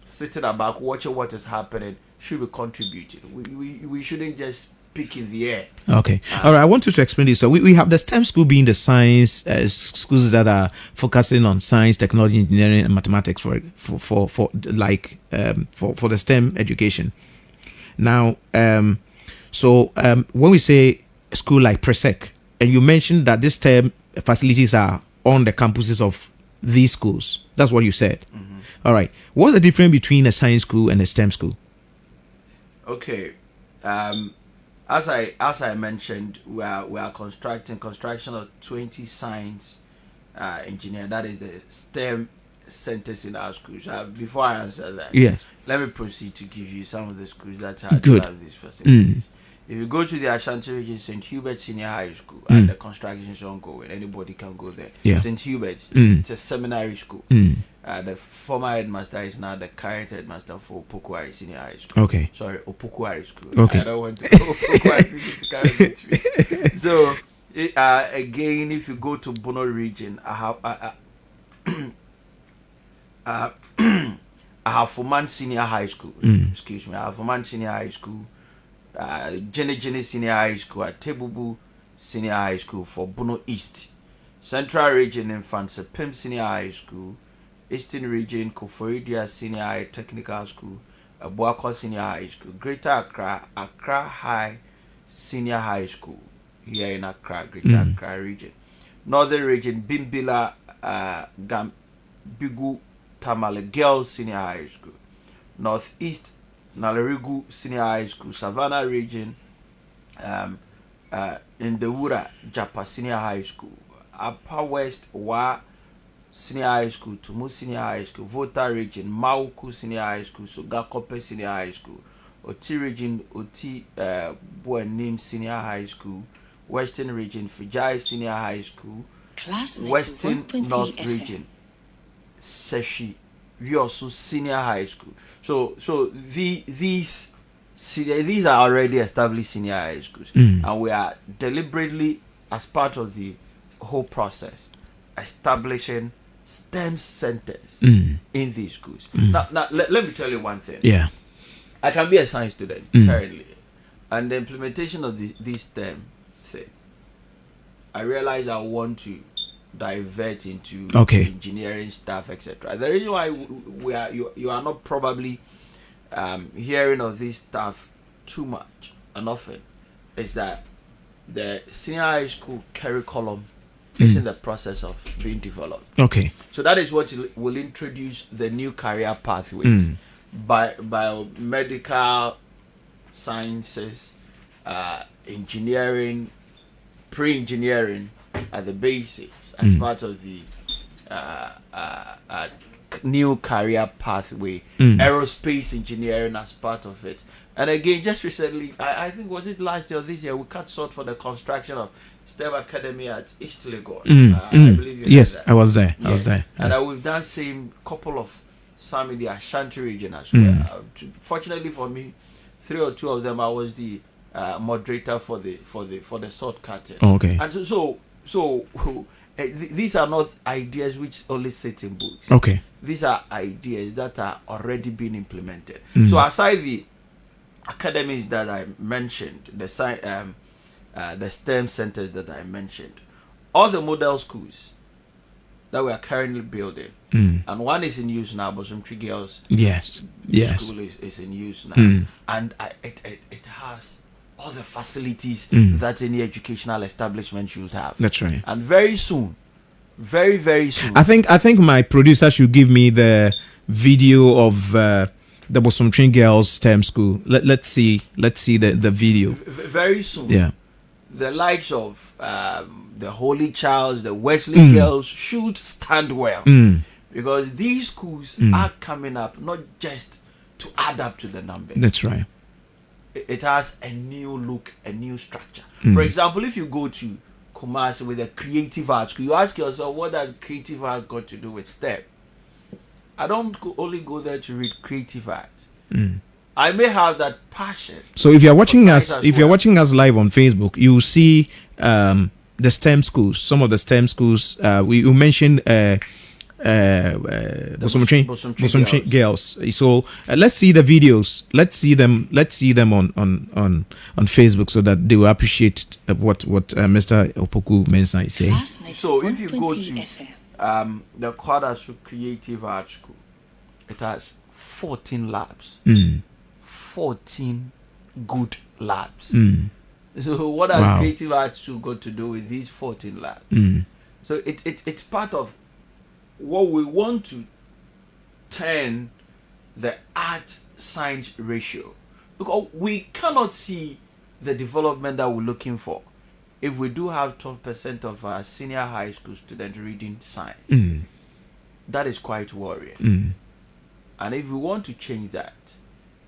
[SPEAKER 16] sitting back, watching what is happening, should be contributing. We shouldn't just pick in the air.
[SPEAKER 1] Okay. All right. I want you to explain this. So we have the STEM school being the science schools that are focusing on science, technology, engineering, and mathematics for the STEM education. Now, when we say a school like Presec, and you mentioned that this STEM facilities are on the campuses of these schools. That's what you said. All right. What's the difference between a science school and a STEM school?
[SPEAKER 16] Okay. As I mentioned, we are construction of 20 science engineer. That is the STEM centers in our schools. Before I answer that,
[SPEAKER 1] yes,
[SPEAKER 16] let me proceed to give you some of the schools that have these facilities. If you go to the Ashanti region, St. Hubert Senior High School, and the construction is ongoing, anybody can go there.
[SPEAKER 1] Yeah.
[SPEAKER 16] St. Hubert, it's a seminary school. The former headmaster is now the current headmaster for Opokuari Senior High School.
[SPEAKER 1] Okay.
[SPEAKER 16] Sorry, Opokuari School.
[SPEAKER 1] Okay.
[SPEAKER 16] I don't want to go Opokuari. So, again, if you go to Bono region, I have Foman Senior High School. Excuse me. I have Foman Senior High School. Jenny Senior High School at Tebubu Senior High School for Bono East. Central region in Fansepim Senior High School. Eastern region Koforidia Senior High Technical School. Abuako Senior High School. Greater Accra High Senior High School here in Accra, Greater Accra region. Northern region Bimbila Bigu Tamale Girls Senior High School. Northeast Nalerigu Senior High School. Savannah region in the Wura Japa Senior High School. Upper West Wa Senior High School, Tumu Senior High School, Volta region, Mauku Senior High School, Sogakope Senior High School, Oti region, Oti Buenim Senior High School, Western region, Fijai Senior High School, Western North region, Seshi, Viosu Senior High School. So these are already established senior high schools, and we are deliberately, as part of the whole process, establishing STEM centers in these schools. Now let me tell you one thing.
[SPEAKER 1] Yeah,
[SPEAKER 16] I can be a science student currently, and the implementation of this STEM thing, I realize I want to divert into engineering stuff, etc. The reason why you are not probably hearing of this stuff too much and often is that the senior high school curriculum is in the process of being developed.
[SPEAKER 1] Okay.
[SPEAKER 16] So that is what will introduce the new career pathways by biomedical sciences, engineering, pre-engineering at the basics as part of the new career pathway, aerospace engineering as part of it. And again, just recently, I think was it last year or this year, we cut short for the construction of STEM Academy at East Lagos. I believe you
[SPEAKER 1] yes,
[SPEAKER 16] heard that.
[SPEAKER 1] I was there.
[SPEAKER 16] Yes.
[SPEAKER 1] I was there.
[SPEAKER 16] And we've done same couple of some in the Ashanti region as well. Fortunately for me, 3 or 2 of them, I was the moderator for the sword curtain.
[SPEAKER 1] Okay.
[SPEAKER 16] And so these are not ideas which only sit in books.
[SPEAKER 1] Okay.
[SPEAKER 16] These are ideas that are already being implemented. So aside the academies that I mentioned, the STEM centers that I mentioned, all the model schools that we are currently building, and one is in use now, Bosomtwi Girls School is in use now, and it has all the facilities that any educational establishment should have.
[SPEAKER 1] That's right.
[SPEAKER 16] And very soon, very soon,
[SPEAKER 1] I think my producer should give me the video of the Bosomtwi Girls STEM School. Let's see the video.
[SPEAKER 16] Very soon.
[SPEAKER 1] Yeah.
[SPEAKER 16] the likes of the Holy Child, the Wesley Girls should stand well. Because these schools are coming up not just to add up to the numbers.
[SPEAKER 1] That's right.
[SPEAKER 16] It has a new look, a new structure. For example, if you go to Kumasi with a creative art school, you ask yourself, what does creative art got to do with STEM? I don't only go there to read creative art. I may have that passion.
[SPEAKER 1] So if you're watching us, watching us live on Facebook, you see the STEM schools. Some of the STEM schools. You mentioned Bosomtwe girls. So let's see the videos. Let's see them on Facebook so that they will appreciate what Mr. Opoku Mensah is saying.
[SPEAKER 16] So if you go to the Kwadasu Creative Art School, it has 14 labs. 14 good labs. So what has Creative Art School got to do with these 14 labs? So it's part of what we want to turn the art science ratio, because we cannot see the development that we're looking for if we do have 12% of our senior high school students reading science. That is quite worrying. And if we want to change that,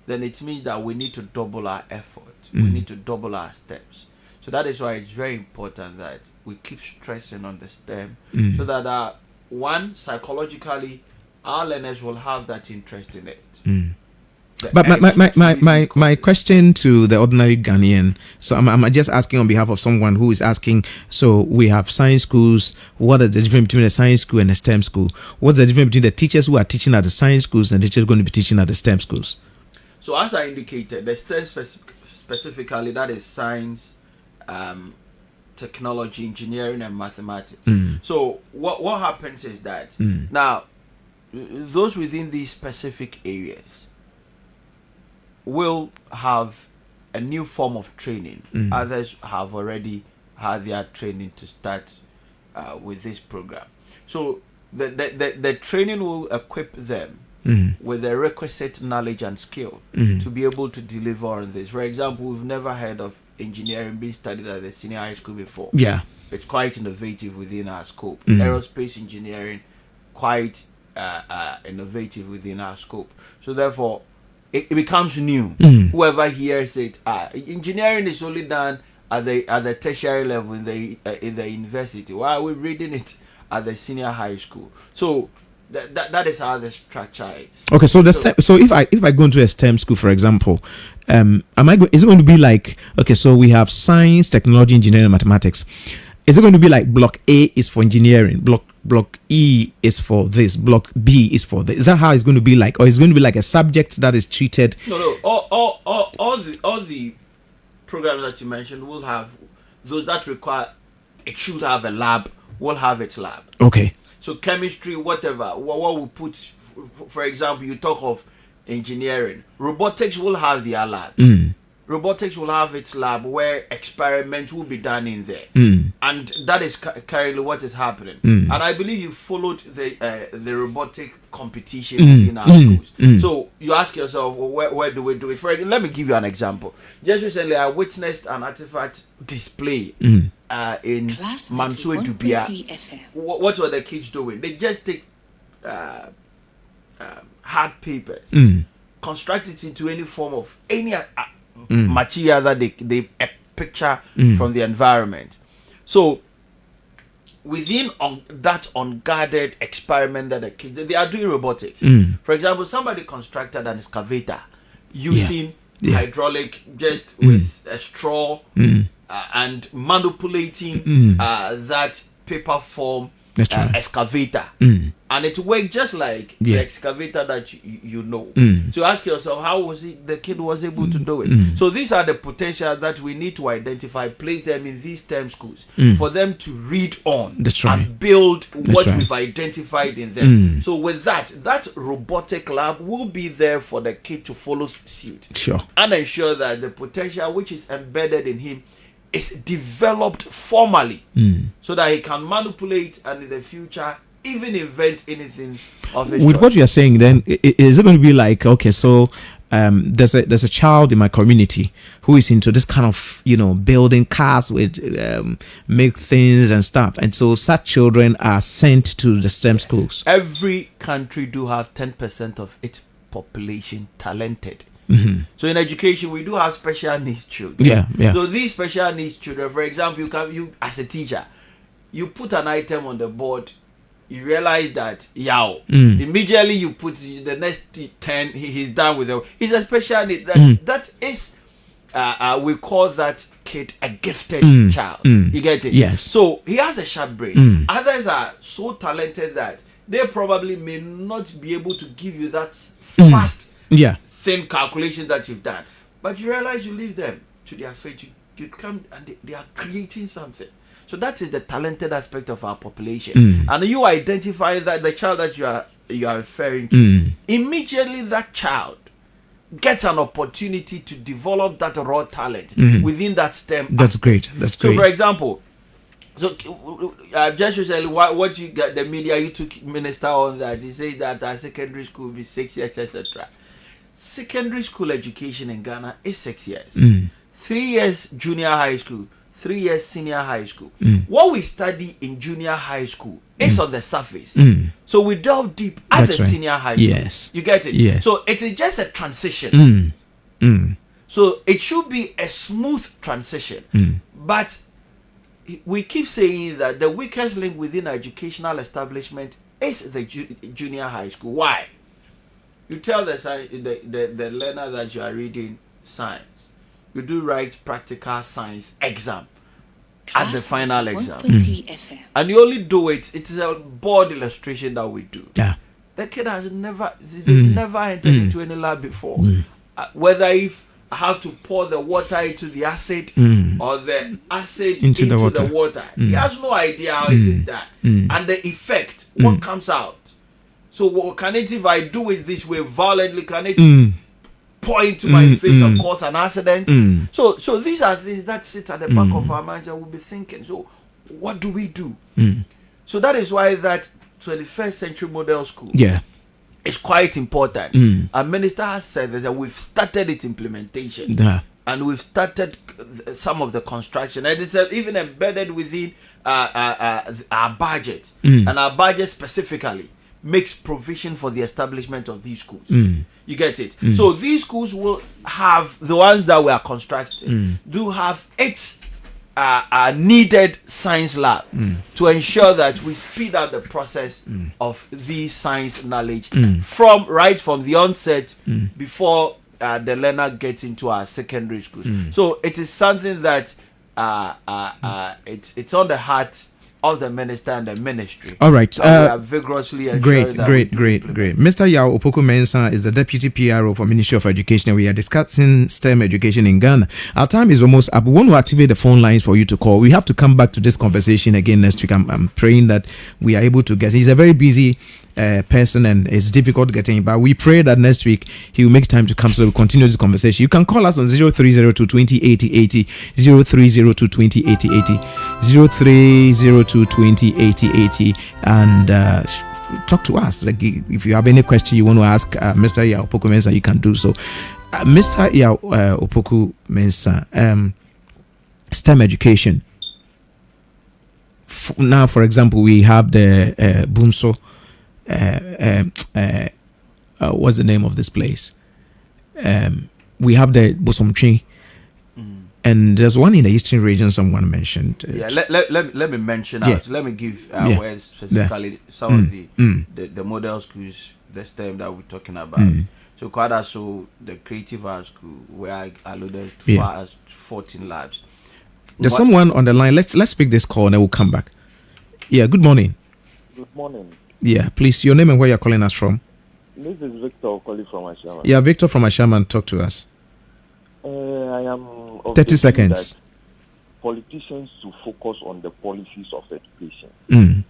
[SPEAKER 16] then it means that we need to double our effort. We need to double our steps. So that is why it's very important that we keep stressing on the STEM, so that one, psychologically, our learners will have that interest in it.
[SPEAKER 1] But my question to the ordinary Ghanaian, so I'm just asking on behalf of someone who is asking, so we have science schools, what is the difference between a science school and a STEM school? What's the difference between the teachers who are teaching at the science schools and the teachers going to be teaching at the STEM schools?
[SPEAKER 16] So as I indicated, the STEM specifically, that is science, technology, engineering, and mathematics. So what happens is that now those within these specific areas will have a new form of training. Others have already had their training to start with this program. So the training will equip them with the requisite knowledge and skill to be able to deliver on this. For example, we've never heard of engineering being studied at the senior high school before.
[SPEAKER 1] Yeah,
[SPEAKER 16] it's quite innovative within our scope. Aerospace engineering, quite innovative within our scope. So therefore, it becomes new. Whoever hears it, engineering is only done at the tertiary level in the university. Why are we reading it at the senior high school? So that is how the structure is.
[SPEAKER 1] Okay, so if I go into a STEM school, for example, is it going to be like, okay, so we have science, technology, engineering, and mathematics. Is it going to be like block A is for engineering, block E is for this, block B is for this? Is that how it's going to be like, or is it going to be like a subject that is treated?
[SPEAKER 16] No. All the programs that you mentioned will have those that require. It should have a lab. Will have its lab.
[SPEAKER 1] Okay.
[SPEAKER 16] So chemistry, whatever, what we put, for example, you talk of engineering. Robotics will have their lab. Robotics will have its lab where experiments will be done in there. And that is currently what is happening. And I believe you followed the robotic competition in our schools. So you ask yourself, well, where do we do it? Let me give you an example. Just recently, I witnessed an artifact display in Mansour Dubia. What were the kids doing? They just take hard papers, construct it into any form of any material that they picture from the environment. So within that unguarded experiment that the kids, they are doing robotics. For example, somebody constructed an excavator using hydraulic, just with a straw and manipulating that paper form excavator. And it worked just like the excavator that you know. So ask yourself, how was it the kid was able to do it? So these are the potential that we need to identify, place them in these STEM schools for them to read on and build what we've identified in them. So with that robotic lab will be there for the kid to follow suit and ensure that the potential which is embedded in him is developed formally so that he can manipulate and in the future even invent anything of his
[SPEAKER 1] with
[SPEAKER 16] choice.
[SPEAKER 1] What you are saying then, is it going to be like, okay, so there's a child in my community who is into this kind of, building cars with make things and stuff, and so such children are sent to the STEM schools.
[SPEAKER 16] Every country do have 10% of its population talented. So in education, we do have special needs children.
[SPEAKER 1] Yeah.
[SPEAKER 16] So these special needs children, for example, you as a teacher, you put an item on the board, you realize that immediately you put the next 10, he's done with it. He's a special need. That is, we call that kid a gifted child. You get it?
[SPEAKER 1] Yes.
[SPEAKER 16] So he has a sharp brain. Others are so talented that they probably may not be able to give you that fast thin calculation that you've done, but you realize you leave them to their fate. You come and they are creating something. So that is the talented aspect of our population. And you identify that the child that you are referring to, immediately that child gets an opportunity to develop that raw talent within that STEM.
[SPEAKER 1] That's great.
[SPEAKER 16] So for example, just recently, what you got the media, you took minister on that. He said that our secondary school will be 6 years, etc. Secondary school education in Ghana is 6 years. 3 years junior high school, 3 years senior high school. What we study in junior high school is on the surface. So we delve deep as a senior high school.
[SPEAKER 1] Yes.
[SPEAKER 16] You get it?
[SPEAKER 1] Yes.
[SPEAKER 16] So it is just a transition. So it should be a smooth transition. But we keep saying that the weakest link within educational establishment is the junior high school. Why? You tell the learner that you are reading science. You do write practical science exam at the final exam. And you only do it. It is a board illustration that we do.
[SPEAKER 1] Yeah.
[SPEAKER 16] The kid has never entered into any lab before. Whether if I have to pour the water into the acid or the acid into the water. He has no idea how it is done. And the effect, what comes out. So what can it, if I do it this way violently, can it pour into my face and cause an accident? So these are things that sit at the back of our minds and we'll be thinking, so what do we do? So that is why that 21st century model school is quite important. Our minister has said that we've started its implementation and we've started some of the construction, and it's even embedded within our budget. And our budget specifically makes provision for the establishment of these schools. You get it? So these schools will have, the ones that we are constructing do have its needed science lab to ensure that we speed up the process of these science knowledge from the onset before the learner gets into our secondary schools. So it is something that it's on the heart of the minister and the ministry.
[SPEAKER 1] All right.
[SPEAKER 16] We are vigorously
[SPEAKER 1] great. Mr. Yao Opoku Mensah is the Deputy PRO for Ministry of Education. We are discussing STEM education in Ghana. Our time is almost up. We want to activate the phone lines for you to call. We have to come back to this conversation again next week. I'm praying that we are able to get. He's a very busy person and it's difficult getting, but we pray that next week he will make time to come so we'll continue this conversation. You can call us on 0302 2080 80, 0302 2080 80, 0302 2080 80, and talk to us. Like, if you have any question you want to ask Mr. Yao Opoku Mensah, you can do so. Mr. Yao Opoku Mensah, STEM education. Now, for example, we have the Bunso. What's the name of this place? We have the Bosomtwi, and there's one in the eastern region someone mentioned.
[SPEAKER 16] Let me mention out. Let me give words specifically some of the model schools, the STEM that we're talking about. So Kwadaso, the Creative Arts School, where I alluded to far as 14 labs.
[SPEAKER 1] There's someone on the line. Let's pick this call and then we'll come back. Yeah, good morning.
[SPEAKER 17] Good morning.
[SPEAKER 1] Yeah, please, your name and where you're calling us from.
[SPEAKER 17] This is Victor calling from Ashaman.
[SPEAKER 1] Yeah, Victor from Ashaman, talk to us.
[SPEAKER 17] I am
[SPEAKER 1] 30 seconds.
[SPEAKER 17] Politicians to focus on the policies of education.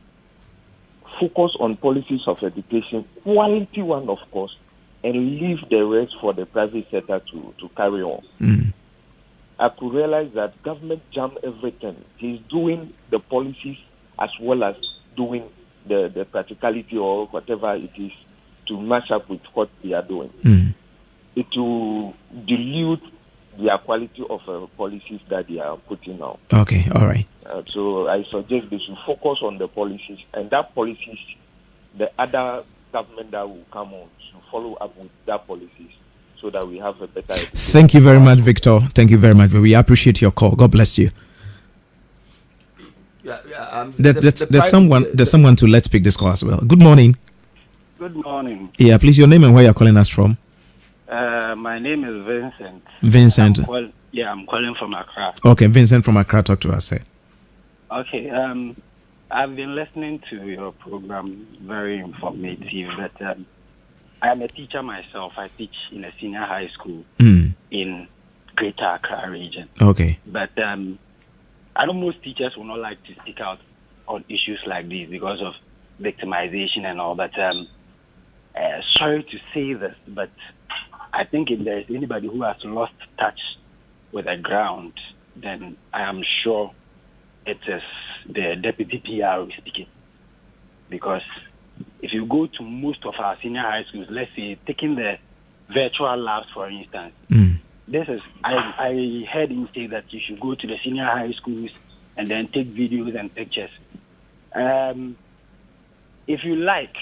[SPEAKER 17] Focus on policies of education, quality one, of course, and leave the rest for the private sector to carry on. I could realize that government jam everything. He's doing the policies as well as doing the practicality or whatever it is to match up with what they are doing. it will dilute their quality of policies that they are putting out.
[SPEAKER 1] Okay, all right.
[SPEAKER 17] So I suggest they should focus on the policies, and that policies, the other government that will come on should follow up with that policies so that we have a better education.
[SPEAKER 1] Thank you very much, Victor. Thank you very much. We appreciate your call. God bless you. There's someone to let's pick this call as well. Good morning.
[SPEAKER 18] Good morning.
[SPEAKER 1] Yeah, please, your name and where you're calling us from.
[SPEAKER 18] My name is Vincent.
[SPEAKER 1] Vincent.
[SPEAKER 18] I'm calling from Accra.
[SPEAKER 1] Okay, Vincent from Accra, talk to us, sir.
[SPEAKER 18] Okay, I've been listening to your program, very informative, but I am a teacher myself. I teach in a senior high school in Greater Accra region.
[SPEAKER 1] Okay.
[SPEAKER 18] But I know most teachers will not like to speak out on issues like these because of victimization and all, but sorry to say this, but I think if there is anybody who has lost touch with the ground, then I am sure it is the deputy PR speaking. Because if you go to most of our senior high schools, let's say taking the virtual labs for instance, this is I heard him say that you should go to the senior high schools and then take videos and pictures. If you like,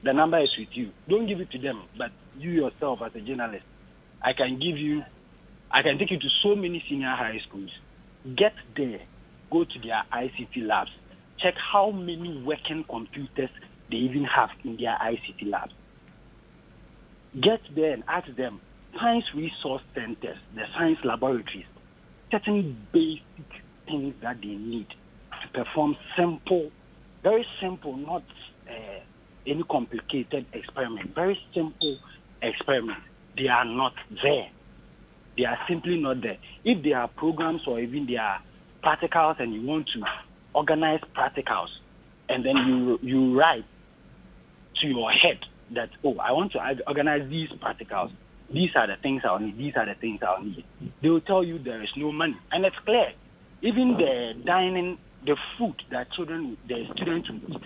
[SPEAKER 18] the number is with you. Don't give it to them, but you yourself as a journalist, I can take you to so many senior high schools. Get there, go to their ICT labs, check how many working computers they even have in their ICT labs. Get there and ask them, science resource centers, the science laboratories, certain basic things that they need to perform simple, very simple, not any complicated experiment, very simple experiment. They are not there. They are simply not there. If there are programs or even there are practicals and you want to organize practicals, and then you write to your head that, I want to organize these practicals. These are the things I'll need. These are the things I'll need. They will tell you there is no money. And it's clear. Even the dining, the food that the students will eat,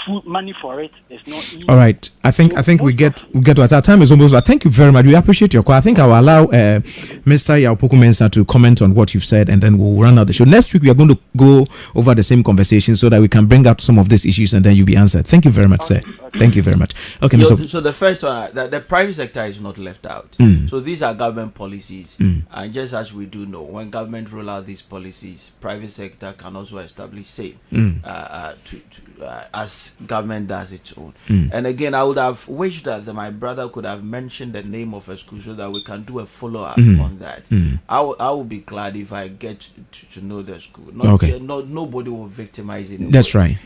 [SPEAKER 18] food money for it is not easy.
[SPEAKER 1] All right, I think we get to us. Our time is almost over. Thank you very much. We appreciate your call. I think I will allow Mr. Yaopoku Mensah to comment on what you've said, and then we'll run out the show. Next week we are going to go over the same conversation so that we can bring out some of these issues, and then you'll be answered. Thank you very much, sir. Thank you very much. Okay, Mr.
[SPEAKER 16] So the first one, the private sector is not left out. So these are government policies, and just as we do know, when government roll out these policies, private sector can also establish same as government does its own. And again, I would have wished that my brother could have mentioned the name of a school so that we can do a follow-up on that. I will be glad if I get to know the school. Nobody will victimize it.
[SPEAKER 1] That's right.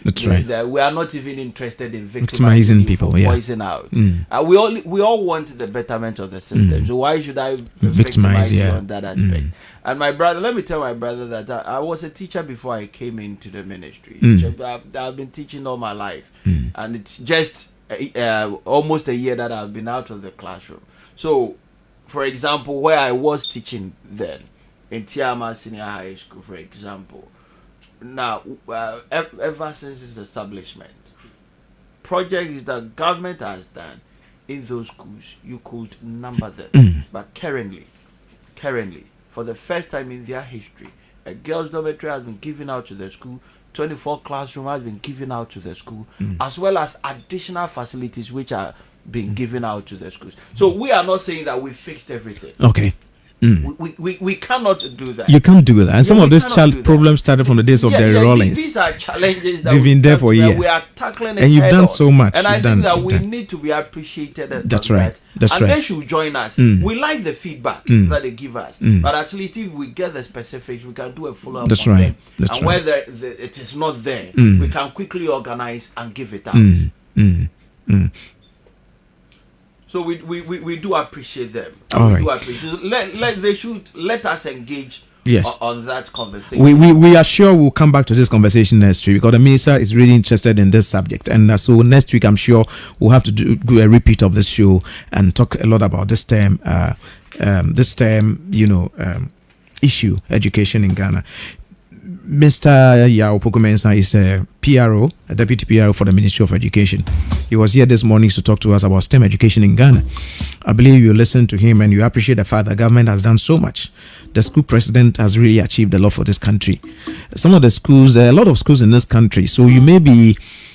[SPEAKER 16] We are not even interested in
[SPEAKER 1] victimizing people.
[SPEAKER 16] Poison out. We all want the betterment of the system. So why should I victimize you on that aspect? And my brother, let me tell my brother that I was a teacher before I came into the ministry. I've been teaching all my life, and it's just almost a year that I've been out of the classroom. So, for example, where I was teaching then in Tiama Senior High School, for example, now ever since its establishment, projects that government has done in those schools, you could number them. But currently, for the first time in their history, a girls' dormitory has been given out to the school. 24 classroom has been given out to the school, as well as additional facilities which are being given out to the schools. So we are not saying that we fixed everything.
[SPEAKER 1] Okay.
[SPEAKER 16] We cannot do that.
[SPEAKER 1] You can't do that. And some of these problems started from the days of Derry Rawlings.
[SPEAKER 16] These are challenges that
[SPEAKER 1] they've been there for years.
[SPEAKER 16] We are tackling,
[SPEAKER 1] and you've done so much.
[SPEAKER 16] And I think that we need to be appreciated.
[SPEAKER 1] That's right. That's right.
[SPEAKER 16] And they should join us. We like the feedback that they give us, but at least if we get the specifics, we can do a follow-up.
[SPEAKER 1] That's right.
[SPEAKER 16] And whether it is not there, we can quickly organize and give it out. So we do appreciate them. And do appreciate. They should let us engage on that conversation.
[SPEAKER 1] We are sure we'll come back to this conversation next week because the minister is really interested in this subject, and so next week I'm sure we'll have to do a repeat of this show and talk a lot about this term, issue, education in Ghana. Mr. Yao Pokumensa is a PRO, a deputy PRO for the Ministry of Education. He was here this morning to talk to us about STEM education in Ghana. I believe you listen to him and you appreciate the fact that government has done so much. The school president has really achieved a lot for this country. Some of the schools, there are a lot of schools in this country, so you may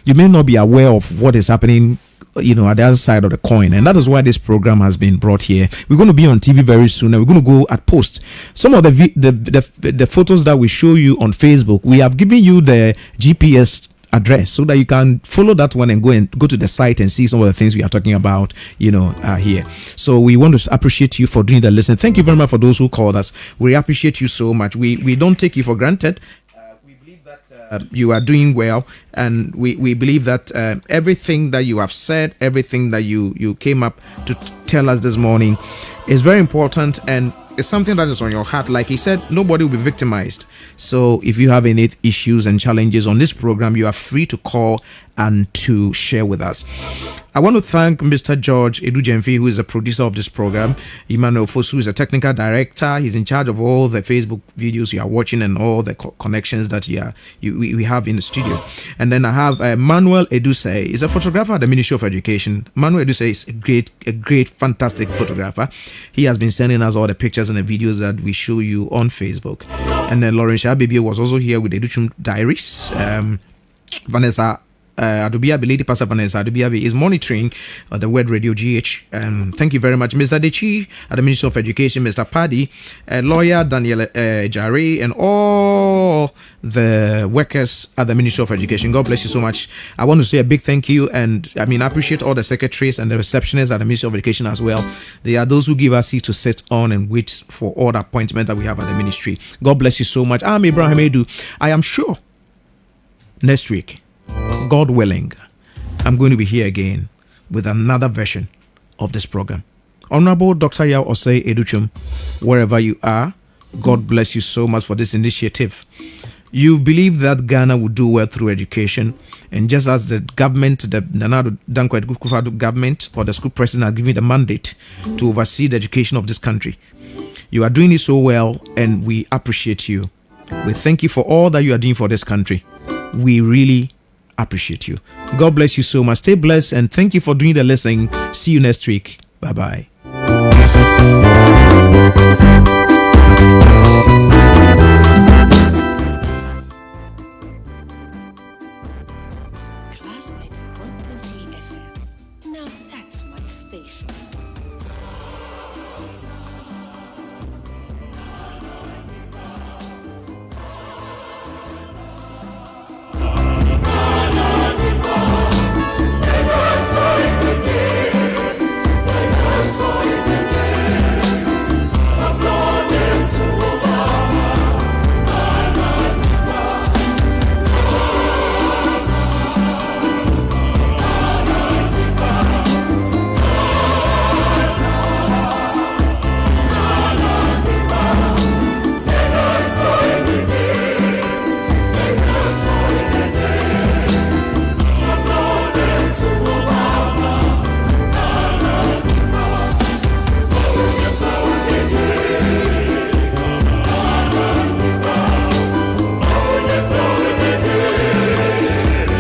[SPEAKER 1] not be aware of what is happening, you know, at the other side of the coin, and that is why this program has been brought here. We're going to be on TV very soon, and we're going to go at post. Some of the photos that we show you on Facebook, we have given you the GPS address so that you can follow that one and go to the site and see some of the things we are talking about, you know, here. So we want to appreciate you for doing the listen. Thank you very much for those who called us. We appreciate you so much. We don't take you for granted. You are doing well, and we believe that everything that you have said, everything that you came up to tell us this morning is very important, and it's something that is on your heart. Like he said, nobody will be victimized. So if you have any issues and challenges on this program, you are free to call and to share with us. I want to thank Mr. George Edujemfi, who is a producer of this program. Emmanuel Fosu is a technical director. He's in charge of all the Facebook videos you are watching and all the connections that we have in the studio. And then I have Manuel Eduse. He's a photographer at the Ministry of Education. Manuel Eduse is a great, fantastic photographer. He has been sending us all the pictures and the videos that we show you on Facebook. And then Lauren Shabibi was also here with the Educhum Diaries. Vanessa Adubia, Lady Pastor Vanessa Adubia is monitoring the Word Radio GH. Thank you very much, Mr. Dechi at the Ministry of Education, Mr. Paddy, lawyer Daniel Jare, and all the workers at the Ministry of Education. God bless you so much. I want to say a big thank you, and I appreciate all the secretaries and the receptionists at the Ministry of Education as well. They are those who give us seats to sit on and wait for all the appointment that we have at the ministry. God bless you so much. I'm Abraham Edu. I am sure next week, God willing, I'm going to be here again with another version of this program. Honorable Dr. Yao Osei Educhum, wherever you are, God bless you so much for this initiative. You believe that Ghana will do well through education, and just as the government, the Nana Dankwa Akufo-Addo government or the school president are giving the mandate to oversee the education of this country, you are doing it so well, and we appreciate you. We thank you for all that you are doing for this country. We really appreciate you. God bless you so much. Stay blessed, and thank you for doing the listening. See you next week. Bye-bye.
[SPEAKER 2] Classmate 1.3 FM. Now that's my station.